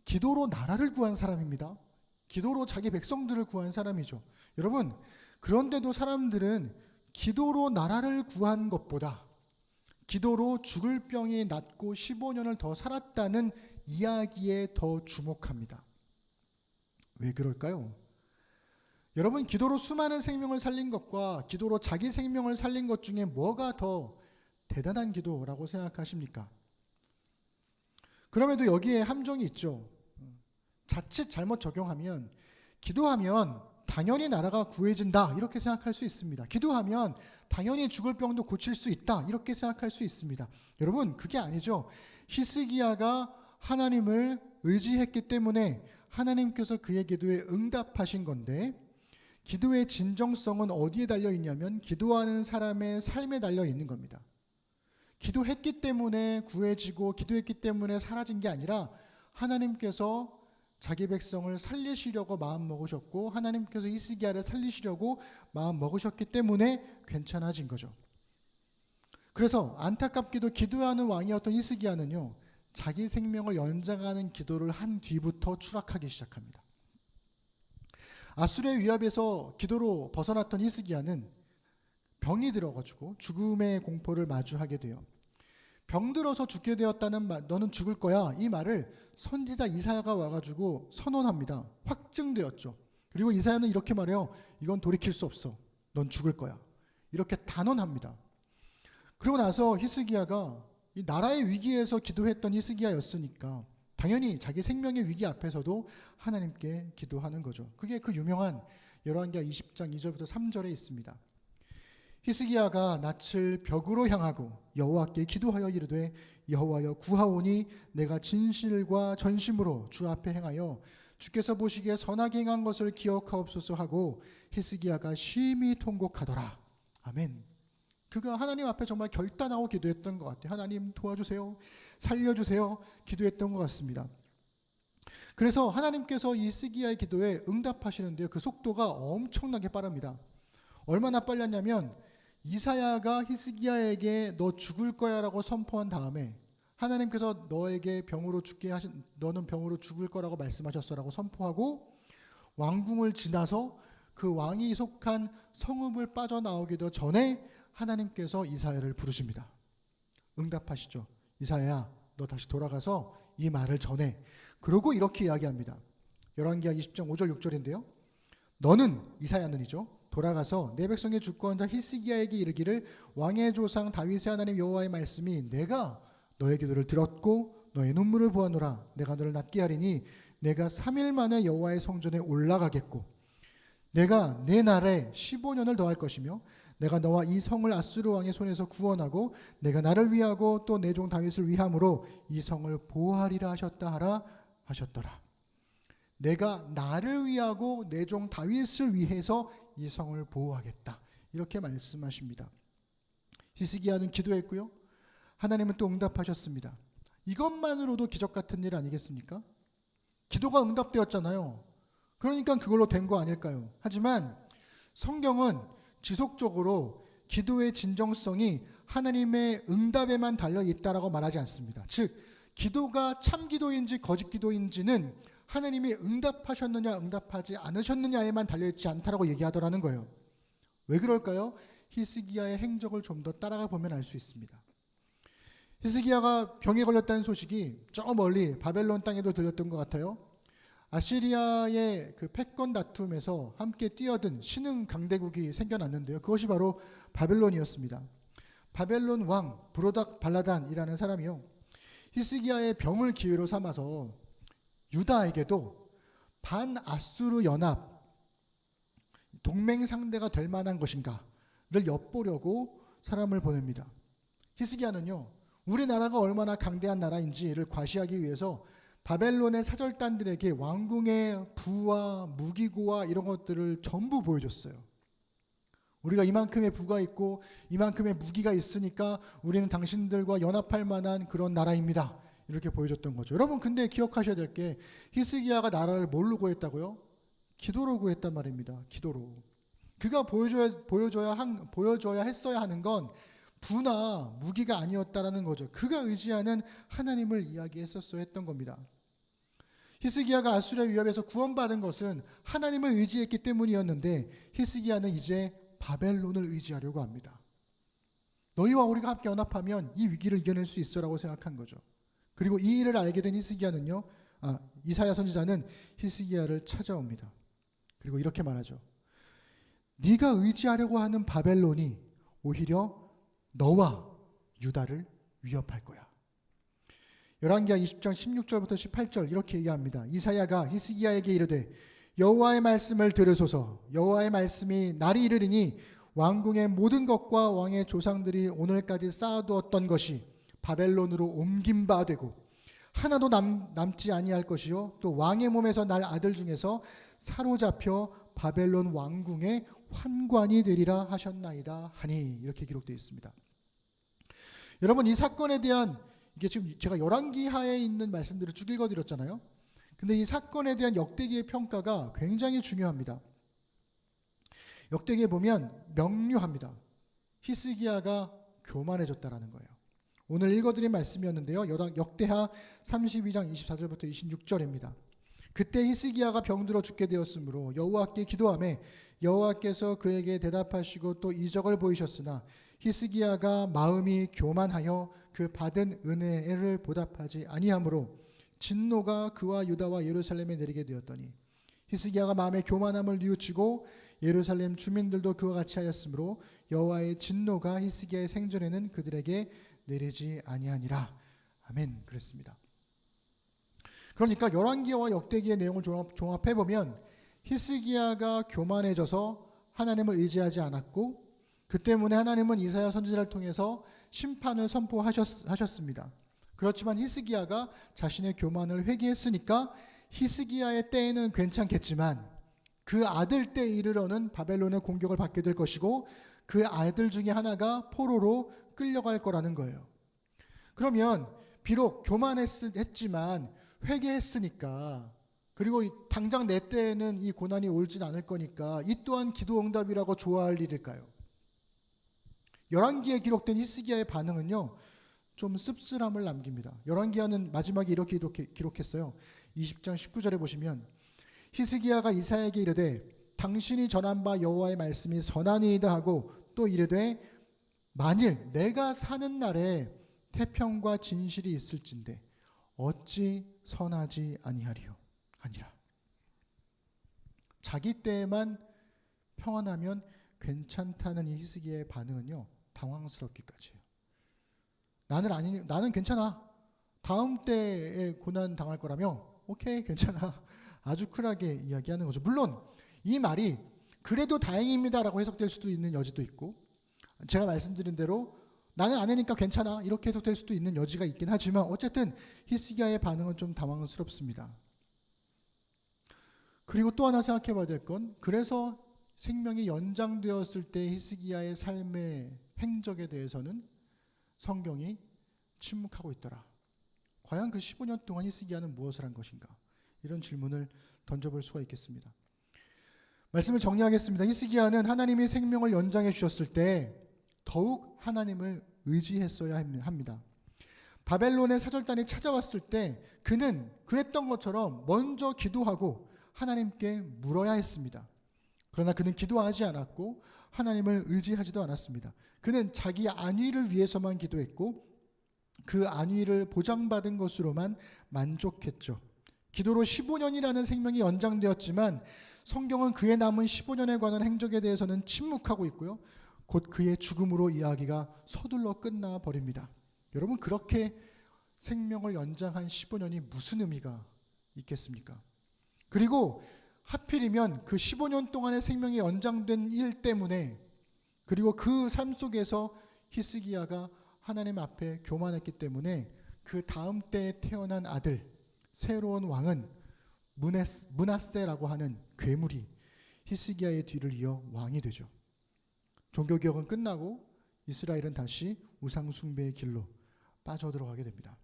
기도로 나라를 구한 사람입니다. 기도로 자기 백성들을 구한 사람이죠. 여러분, 그런데도 사람들은 기도로 나라를 구한 것보다 기도로 죽을 병이 낫고 15년을 더 살았다는 이야기에 더 주목합니다. 왜 그럴까요? 여러분, 기도로 수많은 생명을 살린 것과 기도로 자기 생명을 살린 것 중에 뭐가 더 대단한 기도라고 생각하십니까? 그럼에도 여기에 함정이 있죠. 자칫 잘못 적용하면 기도하면 당연히 나라가 구해진다 이렇게 생각할 수 있습니다. 기도하면 당연히 죽을 병도 고칠 수 있다 이렇게 생각할 수 있습니다. 여러분, 그게 아니죠. 히스기야가 하나님을 의지했기 때문에 하나님께서 그의 기도에 응답하신 건데, 기도의 진정성은 어디에 달려 있냐면 기도하는 사람의 삶에 달려 있는 겁니다. 기도했기 때문에 구해지고 기도했기 때문에 사라진 게 아니라 하나님께서 자기 백성을 살리시려고 마음 먹으셨고 하나님께서 히스기야를 살리시려고 마음 먹으셨기 때문에 괜찮아진 거죠. 그래서 안타깝게도 기도하는 왕이었던 히스기야는요, 자기 생명을 연장하는 기도를 한 뒤부터 추락하기 시작합니다. 아수르의 위협에서 기도로 벗어났던 히스기야는 병이 들어가지고 죽음의 공포를 마주하게 돼요. 병들어서 죽게 되었다는 말, 너는 죽을 거야, 이 말을 선지자 이사야가 와가지고 선언합니다. 확증되었죠. 그리고 이사야는 이렇게 말해요. 이건 돌이킬 수 없어. 넌 죽을 거야. 이렇게 단언합니다. 그러고 나서 히스기야가 이 나라의 위기에서 기도했던 히스기야였으니까 당연히 자기 생명의 위기 앞에서도 하나님께 기도하는 거죠. 그게 그 유명한 열왕기하 20장 2절부터 3절에 있습니다. 히스기야가 낯을 벽으로 향하고 여호와께 기도하여 이르되 여호와여 구하오니 내가 진실과 전심으로 주 앞에 행하여 주께서 보시기에 선하게 행한 것을 기억하옵소서 하고 히스기야가 심히 통곡하더라. 아멘. 그가 하나님 앞에 정말 결단하고 기도했던 것 같아요. 하나님 도와주세요, 살려주세요 기도했던 것 같습니다. 그래서 하나님께서 이 히스기야의 기도에 응답하시는데요, 그 속도가 엄청나게 빠릅니다. 얼마나 빨랐냐면 이사야가 히스기야에게 너 죽을 거야 라고 선포한 다음에 하나님께서 너에게 병으로 죽게 하신, 너는 병으로 죽을 거라고 말씀하셨어 라고 선포하고 왕궁을 지나서 그 왕이 속한 성읍을 빠져나오기도 전에 하나님께서 이사야를 부르십니다. 응답하시죠. 이사야야, 너 다시 돌아가서 이 말을 전해. 그러고 이렇게 이야기합니다. 열왕기하 20장 5절 6절인데요. 너는, 이사야는이죠, 돌아가서 내 백성의 주권자 히스기야에게 이르기를 왕의 조상 다윗의 하나님 여호와의 말씀이 내가 너의 기도를 들었고 너의 눈물을 보았노라. 내가 너를 낫게 하리니 내가 3일 만에 여호와의 성전에 올라가겠고 내가 내 날에 15년을 더할 것이며 내가 너와 이 성을 아수르 왕의 손에서 구원하고 내가 나를 위하고 또 내 종 다윗을 위함으로 이 성을 보호하리라 하셨다 하라 하셨더라. 내가 나를 위하고 내 종 다윗을 위해서 이 성을 보호하겠다. 이렇게 말씀하십니다. 히스기야는 기도했고요. 하나님은 또 응답하셨습니다. 이것만으로도 기적 같은 일 아니겠습니까? 기도가 응답되었잖아요. 그러니까 그걸로 된 거 아닐까요? 하지만 성경은 지속적으로 기도의 진정성이 하나님의 응답에만 달려 있다라고 말하지 않습니다. 즉, 기도가 참 기도인지 거짓 기도인지는 하나님이 응답하셨느냐 응답하지 않으셨느냐에만 달려있지 않다라고 얘기하더라는 거예요. 왜 그럴까요? 히스기야의 행적을 좀 더 따라가 보면 알 수 있습니다. 히스기야가 병에 걸렸다는 소식이 저 멀리 바벨론 땅에도 들렸던 것 같아요. 아시리아의 그 패권 다툼에서 함께 뛰어든 신흥 강대국이 생겨났는데요. 그것이 바로 바벨론이었습니다. 바벨론 왕 브로닥 발라단이라는 사람이요, 히스기야의 병을 기회로 삼아서 유다에게도 반아수르 연합 동맹 상대가 될 만한 것인가를 엿보려고 사람을 보냅니다. 히스기야는요, 우리나라가 얼마나 강대한 나라인지를 과시하기 위해서 바벨론의 사절단들에게 왕궁의 부와 무기고와 이런 것들을 전부 보여줬어요. 우리가 이만큼의 부가 있고 이만큼의 무기가 있으니까 우리는 당신들과 연합할 만한 그런 나라입니다. 이렇게 보여줬던 거죠. 여러분 근데 기억하셔야 될 게 히스기야가 나라를 뭘로 구했다고요? 기도로 구했단 말입니다. 기도로. 그가 보여줘야 했어야 하는 건 부나 무기가 아니었다라는 거죠. 그가 의지하는 하나님을 이야기했었어야 했던 겁니다. 히스기야가 아수리아 위협에서 구원받은 것은 하나님을 의지했기 때문이었는데 히스기야는 이제 바벨론을 의지하려고 합니다. 너희와 우리가 함께 연합하면 이 위기를 이겨낼 수 있어라고 생각한 거죠. 그리고 이 일을 알게 된 히스기야는요, 이사야 선지자는 히스기야를 찾아옵니다. 그리고 이렇게 말하죠. 네가 의지하려고 하는 바벨론이 오히려 너와 유다를 위협할 거야. 열왕기하 20장 16절부터 18절 이렇게 얘기합니다. 이사야가 히스기야에게 이르되 여호와의 말씀을 들으소서. 여호와의 말씀이 날이 이르리니 왕궁의 모든 것과 왕의 조상들이 오늘까지 쌓아두었던 것이 바벨론으로 옮긴 바 되고 하나도 남지 아니할 것이요 또 왕의 몸에서 날 아들 중에서 사로잡혀 바벨론 왕궁의 환관이 되리라 하셨나이다 하니 이렇게 기록되어 있습니다. 여러분 이 사건에 대한 이게 지금 제가 열왕기하에 있는 말씀들을 쭉 읽어드렸잖아요. 근데 이 사건에 대한 역대기의 평가가 굉장히 중요합니다. 역대기에 보면 명료합니다. 히스기야가 교만해졌다라는 거예요. 오늘 읽어드린 말씀이었는데요. 역대하 32장 24절부터 26절입니다. 그때 히스기야가 병들어 죽게 되었으므로 여호와께 기도하매 여호와께서 그에게 대답하시고 또 이적을 보이셨으나 히스기야가 마음이 교만하여 그 받은 은혜를 보답하지 아니하므로 진노가 그와 유다와 예루살렘에 내리게 되었더니 히스기야가 마음의 교만함을 뉘우치고 예루살렘 주민들도 그와 같이 하였으므로 여호와의 진노가 히스기야의 생전에는 그들에게 내리지 아니하니라. 아멘. 그랬습니다. 그러니까 열왕기와 역대기의 내용을 종합해 보면 히스기야가 교만해져서 하나님을 의지하지 않았고 그 때문에 하나님은 이사야 선지자를 통해서 심판을 선포하셨습니다. 그렇지만 히스기야가 자신의 교만을 회개했으니까 히스기야의 때에는 괜찮겠지만 그 아들 때 이르러는 바벨론의 공격을 받게 될 것이고 그 아들 중에 하나가 포로로 끌려갈 거라는 거예요. 그러면 비록 교만했지만 회개했으니까 그리고 당장 내 때에는 이 고난이 올진 않을 거니까 이 또한 기도 응답이라고 좋아할 일일까요? 열왕기에 기록된 히스기야의 반응은요 좀 씁쓸함을 남깁니다. 열왕기야는 마지막에 이렇게 기록했어요. 20장 19절에 보시면 히스기야가 이사야에게 이르되 당신이 전한 바 여호와의 말씀이 선하니이다 하고 또 이르되 만일 내가 사는 날에 태평과 진실이 있을진데 어찌 선하지 아니하리요 아니라. 자기 때에만 평안하면 괜찮다는 이 히스기야의 반응은요 당황스럽기까지예요. 나는 괜찮아. 다음 때에 고난 당할 거라며 오케이 괜찮아. 아주 쿨하게 이야기하는 거죠. 물론 이 말이 그래도 다행입니다라고 해석될 수도 있는 여지도 있고 제가 말씀드린 대로 나는 아내니까 괜찮아 이렇게 해석될 수도 있는 여지가 있긴 하지만 어쨌든 히스기야의 반응은 좀 당황스럽습니다. 그리고 또 하나 생각해 봐야 될 건 그래서 생명이 연장되었을 때 히스기야의 삶의 행적에 대해서는 성경이 침묵하고 있더라. 과연 그 15년 동안 히스기야는 무엇을 한 것인가? 이런 질문을 던져볼 수가 있겠습니다. 말씀을 정리하겠습니다. 히스기야는 하나님이 생명을 연장해 주셨을 때 더욱 하나님을 의지했어야 합니다. 바벨론의 사절단이 찾아왔을 때 그는 그랬던 것처럼 먼저 기도하고 하나님께 물어야 했습니다. 그러나 그는 기도하지 않았고 하나님을 의지하지도 않았습니다. 그는 자기 안위를 위해서만 기도했고 그 안위를 보장받은 것으로만 만족했죠. 기도로 15년이라는 생명이 연장되었지만 성경은 그의 남은 15년에 관한 행적에 대해서는 침묵하고 있고요. 곧 그의 죽음으로 이야기가 서둘러 끝나버립니다. 여러분 그렇게 생명을 연장한 15년이 무슨 의미가 있겠습니까? 그리고 하필이면 그 15년 동안의 생명이 연장된 일 때문에 그리고 그 삶 속에서 히스기야가 하나님 앞에 교만했기 때문에 그 다음 때에 태어난 아들 새로운 왕은 므낫세라고 하는 괴물이 히스기야의 뒤를 이어 왕이 되죠. 종교개혁은 끝나고 이스라엘은 다시 우상숭배의 길로 빠져들어가게 됩니다.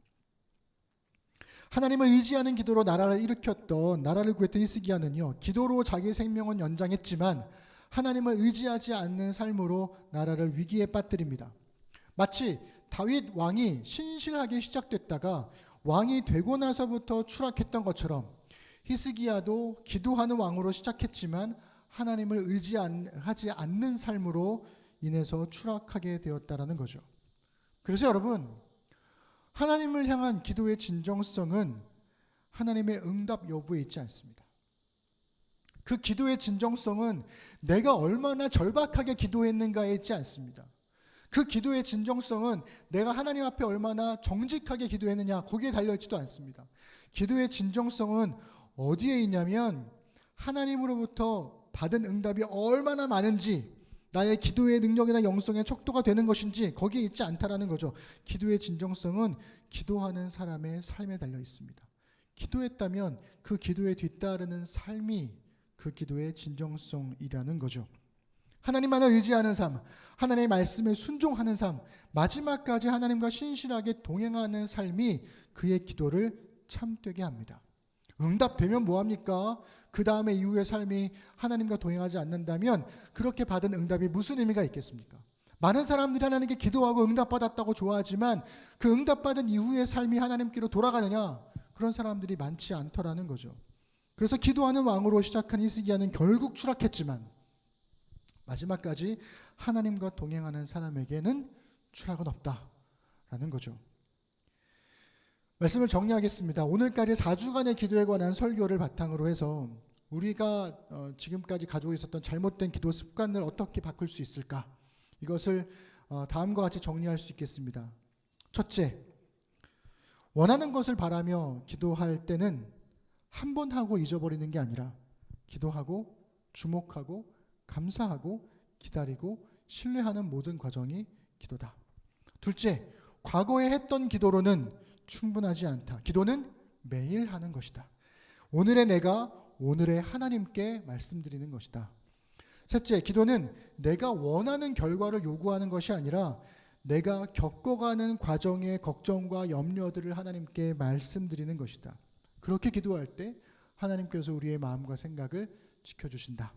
하나님을 의지하는 기도로 나라를 일으켰던, 나라를 구했던 히스기야는요, 기도로 자기 생명은 연장했지만 하나님을 의지하지 않는 삶으로 나라를 위기에 빠뜨립니다. 마치 다윗 왕이 신실하게 시작됐다가 왕이 되고 나서부터 추락했던 것처럼 히스기야도 기도하는 왕으로 시작했지만 하나님을 의지하지 않는 삶으로 인해서 추락하게 되었다라는 거죠. 그래서 여러분, 하나님을 향한 기도의 진정성은 하나님의 응답 여부에 있지 않습니다. 그 기도의 진정성은 내가 얼마나 절박하게 기도했는가에 있지 않습니다. 그 기도의 진정성은 내가 하나님 앞에 얼마나 정직하게 기도했느냐, 거기에 달려있지도 않습니다. 기도의 진정성은 어디에 있냐면 하나님으로부터 받은 응답이 얼마나 많은지, 나의 기도의 능력이나 영성의 척도가 되는 것인지 거기에 있지 않다라는 거죠. 기도의 진정성은 기도하는 사람의 삶에 달려 있습니다. 기도했다면 그 기도에 뒤따르는 삶이 그 기도의 진정성이라는 거죠. 하나님만을 의지하는 삶, 하나님의 말씀에 순종하는 삶, 마지막까지 하나님과 신실하게 동행하는 삶이 그의 기도를 참되게 합니다. 응답되면 뭐합니까? 그 다음에 이후의 삶이 하나님과 동행하지 않는다면 그렇게 받은 응답이 무슨 의미가 있겠습니까? 많은 사람들이 하나님께 기도하고 응답받았다고 좋아하지만 그 응답받은 이후의 삶이 하나님께로 돌아가느냐? 그런 사람들이 많지 않더라는 거죠. 그래서 기도하는 왕으로 시작한 히스기야는 결국 추락했지만 마지막까지 하나님과 동행하는 사람에게는 추락은 없다라는 거죠. 말씀을 정리하겠습니다. 오늘까지 4주간의 기도에 관한 설교를 바탕으로 해서 우리가 지금까지 가지고 있었던 잘못된 기도 습관을 어떻게 바꿀 수 있을까? 이것을 다음과 같이 정리할 수 있겠습니다. 첫째, 원하는 것을 바라며 기도할 때는 한 번 하고 잊어버리는 게 아니라 기도하고 주목하고 감사하고 기다리고 신뢰하는 모든 과정이 기도다. 둘째, 과거에 했던 기도로는 충분하지 않다. 기도는 매일 하는 것이다. 오늘의 내가 오늘의 하나님께 말씀드리는 것이다. 셋째, 기도는 내가 원하는 결과를 요구하는 것이 아니라 내가 겪어가는 과정의 걱정과 염려들을 하나님께 말씀드리는 것이다. 그렇게 기도할 때 하나님께서 우리의 마음과 생각을 지켜주신다.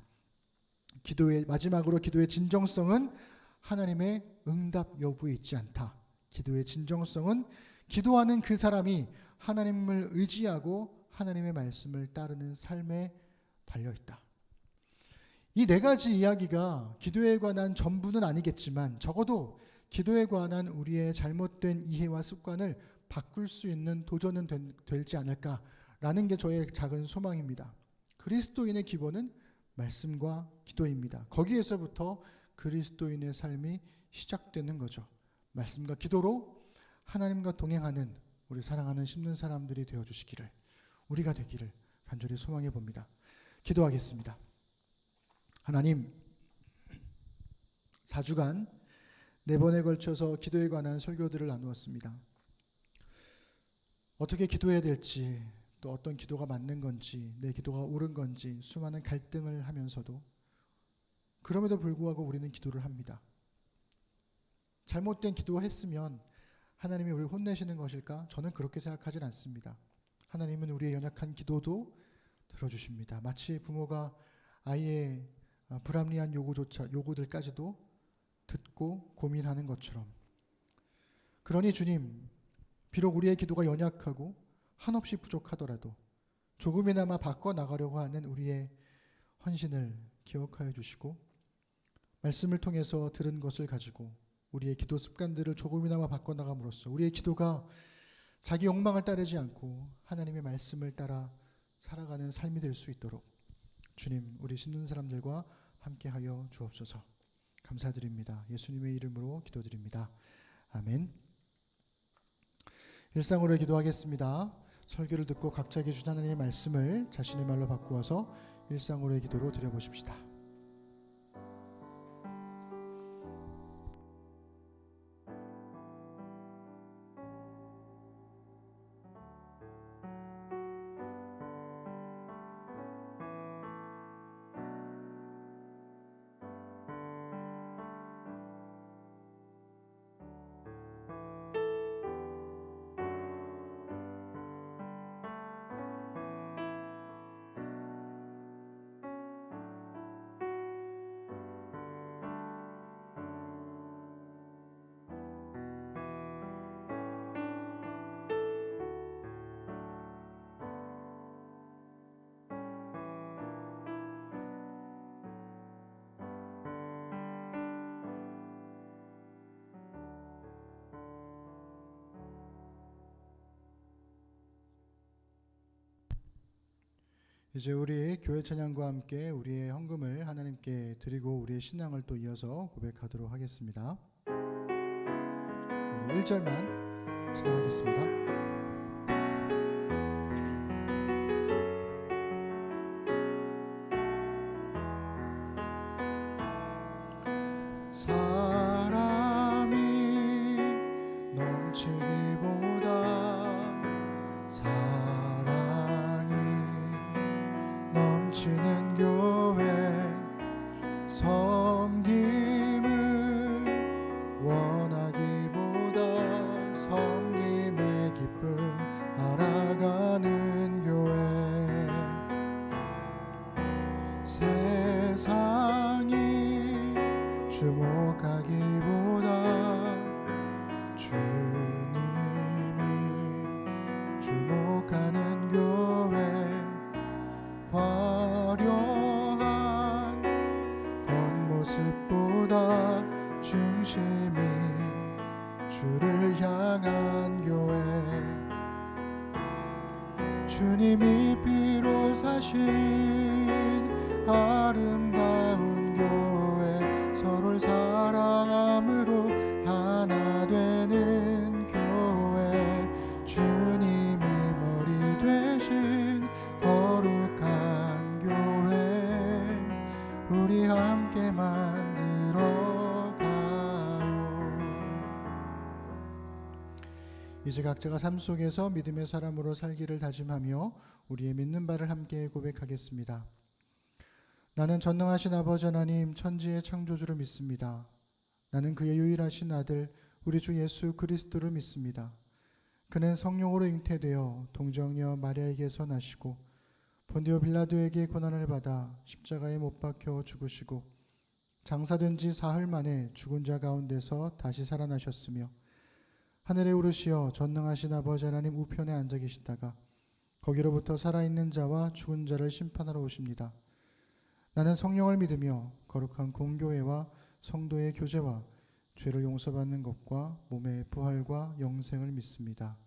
마지막으로 기도의 진정성은 하나님의 응답 여부에 있지 않다. 기도의 진정성은 기도하는 그 사람이 하나님을 의지하고 하나님의 말씀을 따르는 삶에 달려있다. 이 네 가지 이야기가 기도에 관한 전부는 아니겠지만 적어도 기도에 관한 우리의 잘못된 이해와 습관을 바꿀 수 있는 도전은 될지 않을까라는 게 저의 작은 소망입니다. 그리스도인의 기본은 말씀과 기도입니다. 거기에서부터 그리스도인의 삶이 시작되는 거죠. 말씀과 기도로 하나님과 동행하는 우리 사랑하는 심는 사람들이 되어주시기를, 우리가 되기를 간절히 소망해 봅니다. 기도하겠습니다. 하나님, 4주간 4번에 걸쳐서 기도에 관한 설교들을 나누었습니다. 어떻게 기도해야 될지, 또 어떤 기도가 맞는 건지, 내 기도가 옳은 건지 수많은 갈등을 하면서도 그럼에도 불구하고 우리는 기도를 합니다. 잘못된 기도했으면 하나님이 우리를 혼내시는 것일까? 저는 그렇게 생각하진 않습니다. 하나님은 우리의 연약한 기도도 들어주십니다. 마치 부모가 아이의 불합리한 요구들까지도 듣고 고민하는 것처럼. 그러니 주님, 비록 우리의 기도가 연약하고 한없이 부족하더라도 조금이나마 바꿔나가려고 하는 우리의 헌신을 기억하여 주시고 말씀을 통해서 들은 것을 가지고 우리의 기도 습관들을 조금이나마 바꿔나감으로써 우리의 기도가 자기 욕망을 따르지 않고 하나님의 말씀을 따라 살아가는 삶이 될 수 있도록 주님, 우리 심는 사람들과 함께하여 주옵소서. 감사드립니다. 예수님의 이름으로 기도드립니다. 아멘. 일상으로 기도하겠습니다. 설교를 듣고 각자에게 주신 하나님의 말씀을 자신의 말로 바꾸어서 일상으로의 기도로 드려보십시다. 이제 우리 교회 찬양과 함께 우리의 헌금을 하나님께 드리고 우리의 신앙을 또 이어서 고백하도록 하겠습니다. 우리 1절만 찬양하겠습니다. 사람이 넘치기보다 사랑이 넘치는 교회 섬김을 원하기보다 섬김의 기쁨 알아가는 교회 세상이 주목하기보다 주님이 주목하는 교회 화려한 겉모습보다 중심이 주를 향한 교회 주님이 피로 사신 아름다운 교회 서로를 사랑함으로 하나 되는 교회 주님이 머리 되신 거룩한 교회 우리 함께 만들어 가요. 이제 각자가 삶 속에서 믿음의 사람으로 살기를 다짐하며 우리의 믿는 바를 함께 고백하겠습니다. 나는 전능하신 아버지 하나님 천지의 창조주를 믿습니다. 나는 그의 유일하신 아들 우리 주 예수 그리스도를 믿습니다. 그는 성령으로 잉태되어 동정녀 마리아에게서 나시고 본디오 빌라도에게 고난을 받아 십자가에 못 박혀 죽으시고 장사된 지 사흘 만에 죽은 자 가운데서 다시 살아나셨으며 하늘에 오르시어 전능하신 아버지 하나님 우편에 앉아 계시다가 거기로부터 살아있는 자와 죽은 자를 심판하러 오십니다. 나는 성령을 믿으며 거룩한 공교회와 성도의 교제와 죄를 용서받는 것과 몸의 부활과 영생을 믿습니다.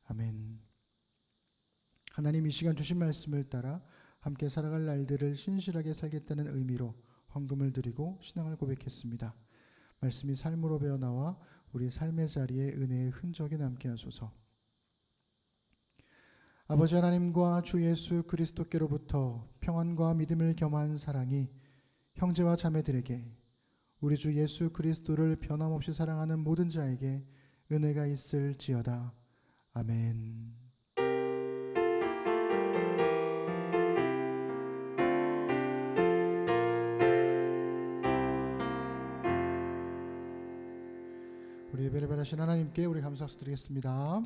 아멘. 하나님 이 시간 주신 말씀을 따라 함께 살아갈 날들을 신실하게 살겠다는 의미로 헌금을 드리고 신앙을 고백했습니다. 말씀이 삶으로 배어나와 우리 삶의 자리에 은혜의 흔적이 남게 하소서. 아버지 하나님과 주 예수 그리스도께로부터 평안과 믿음을 겸한 사랑이 형제와 자매들에게 우리 주 예수 그리스도를 변함없이 사랑하는 모든 자에게 은혜가 있을지어다. 아멘. 우리 예배를 받으신 하나님께 우리 감사 드리겠습니다.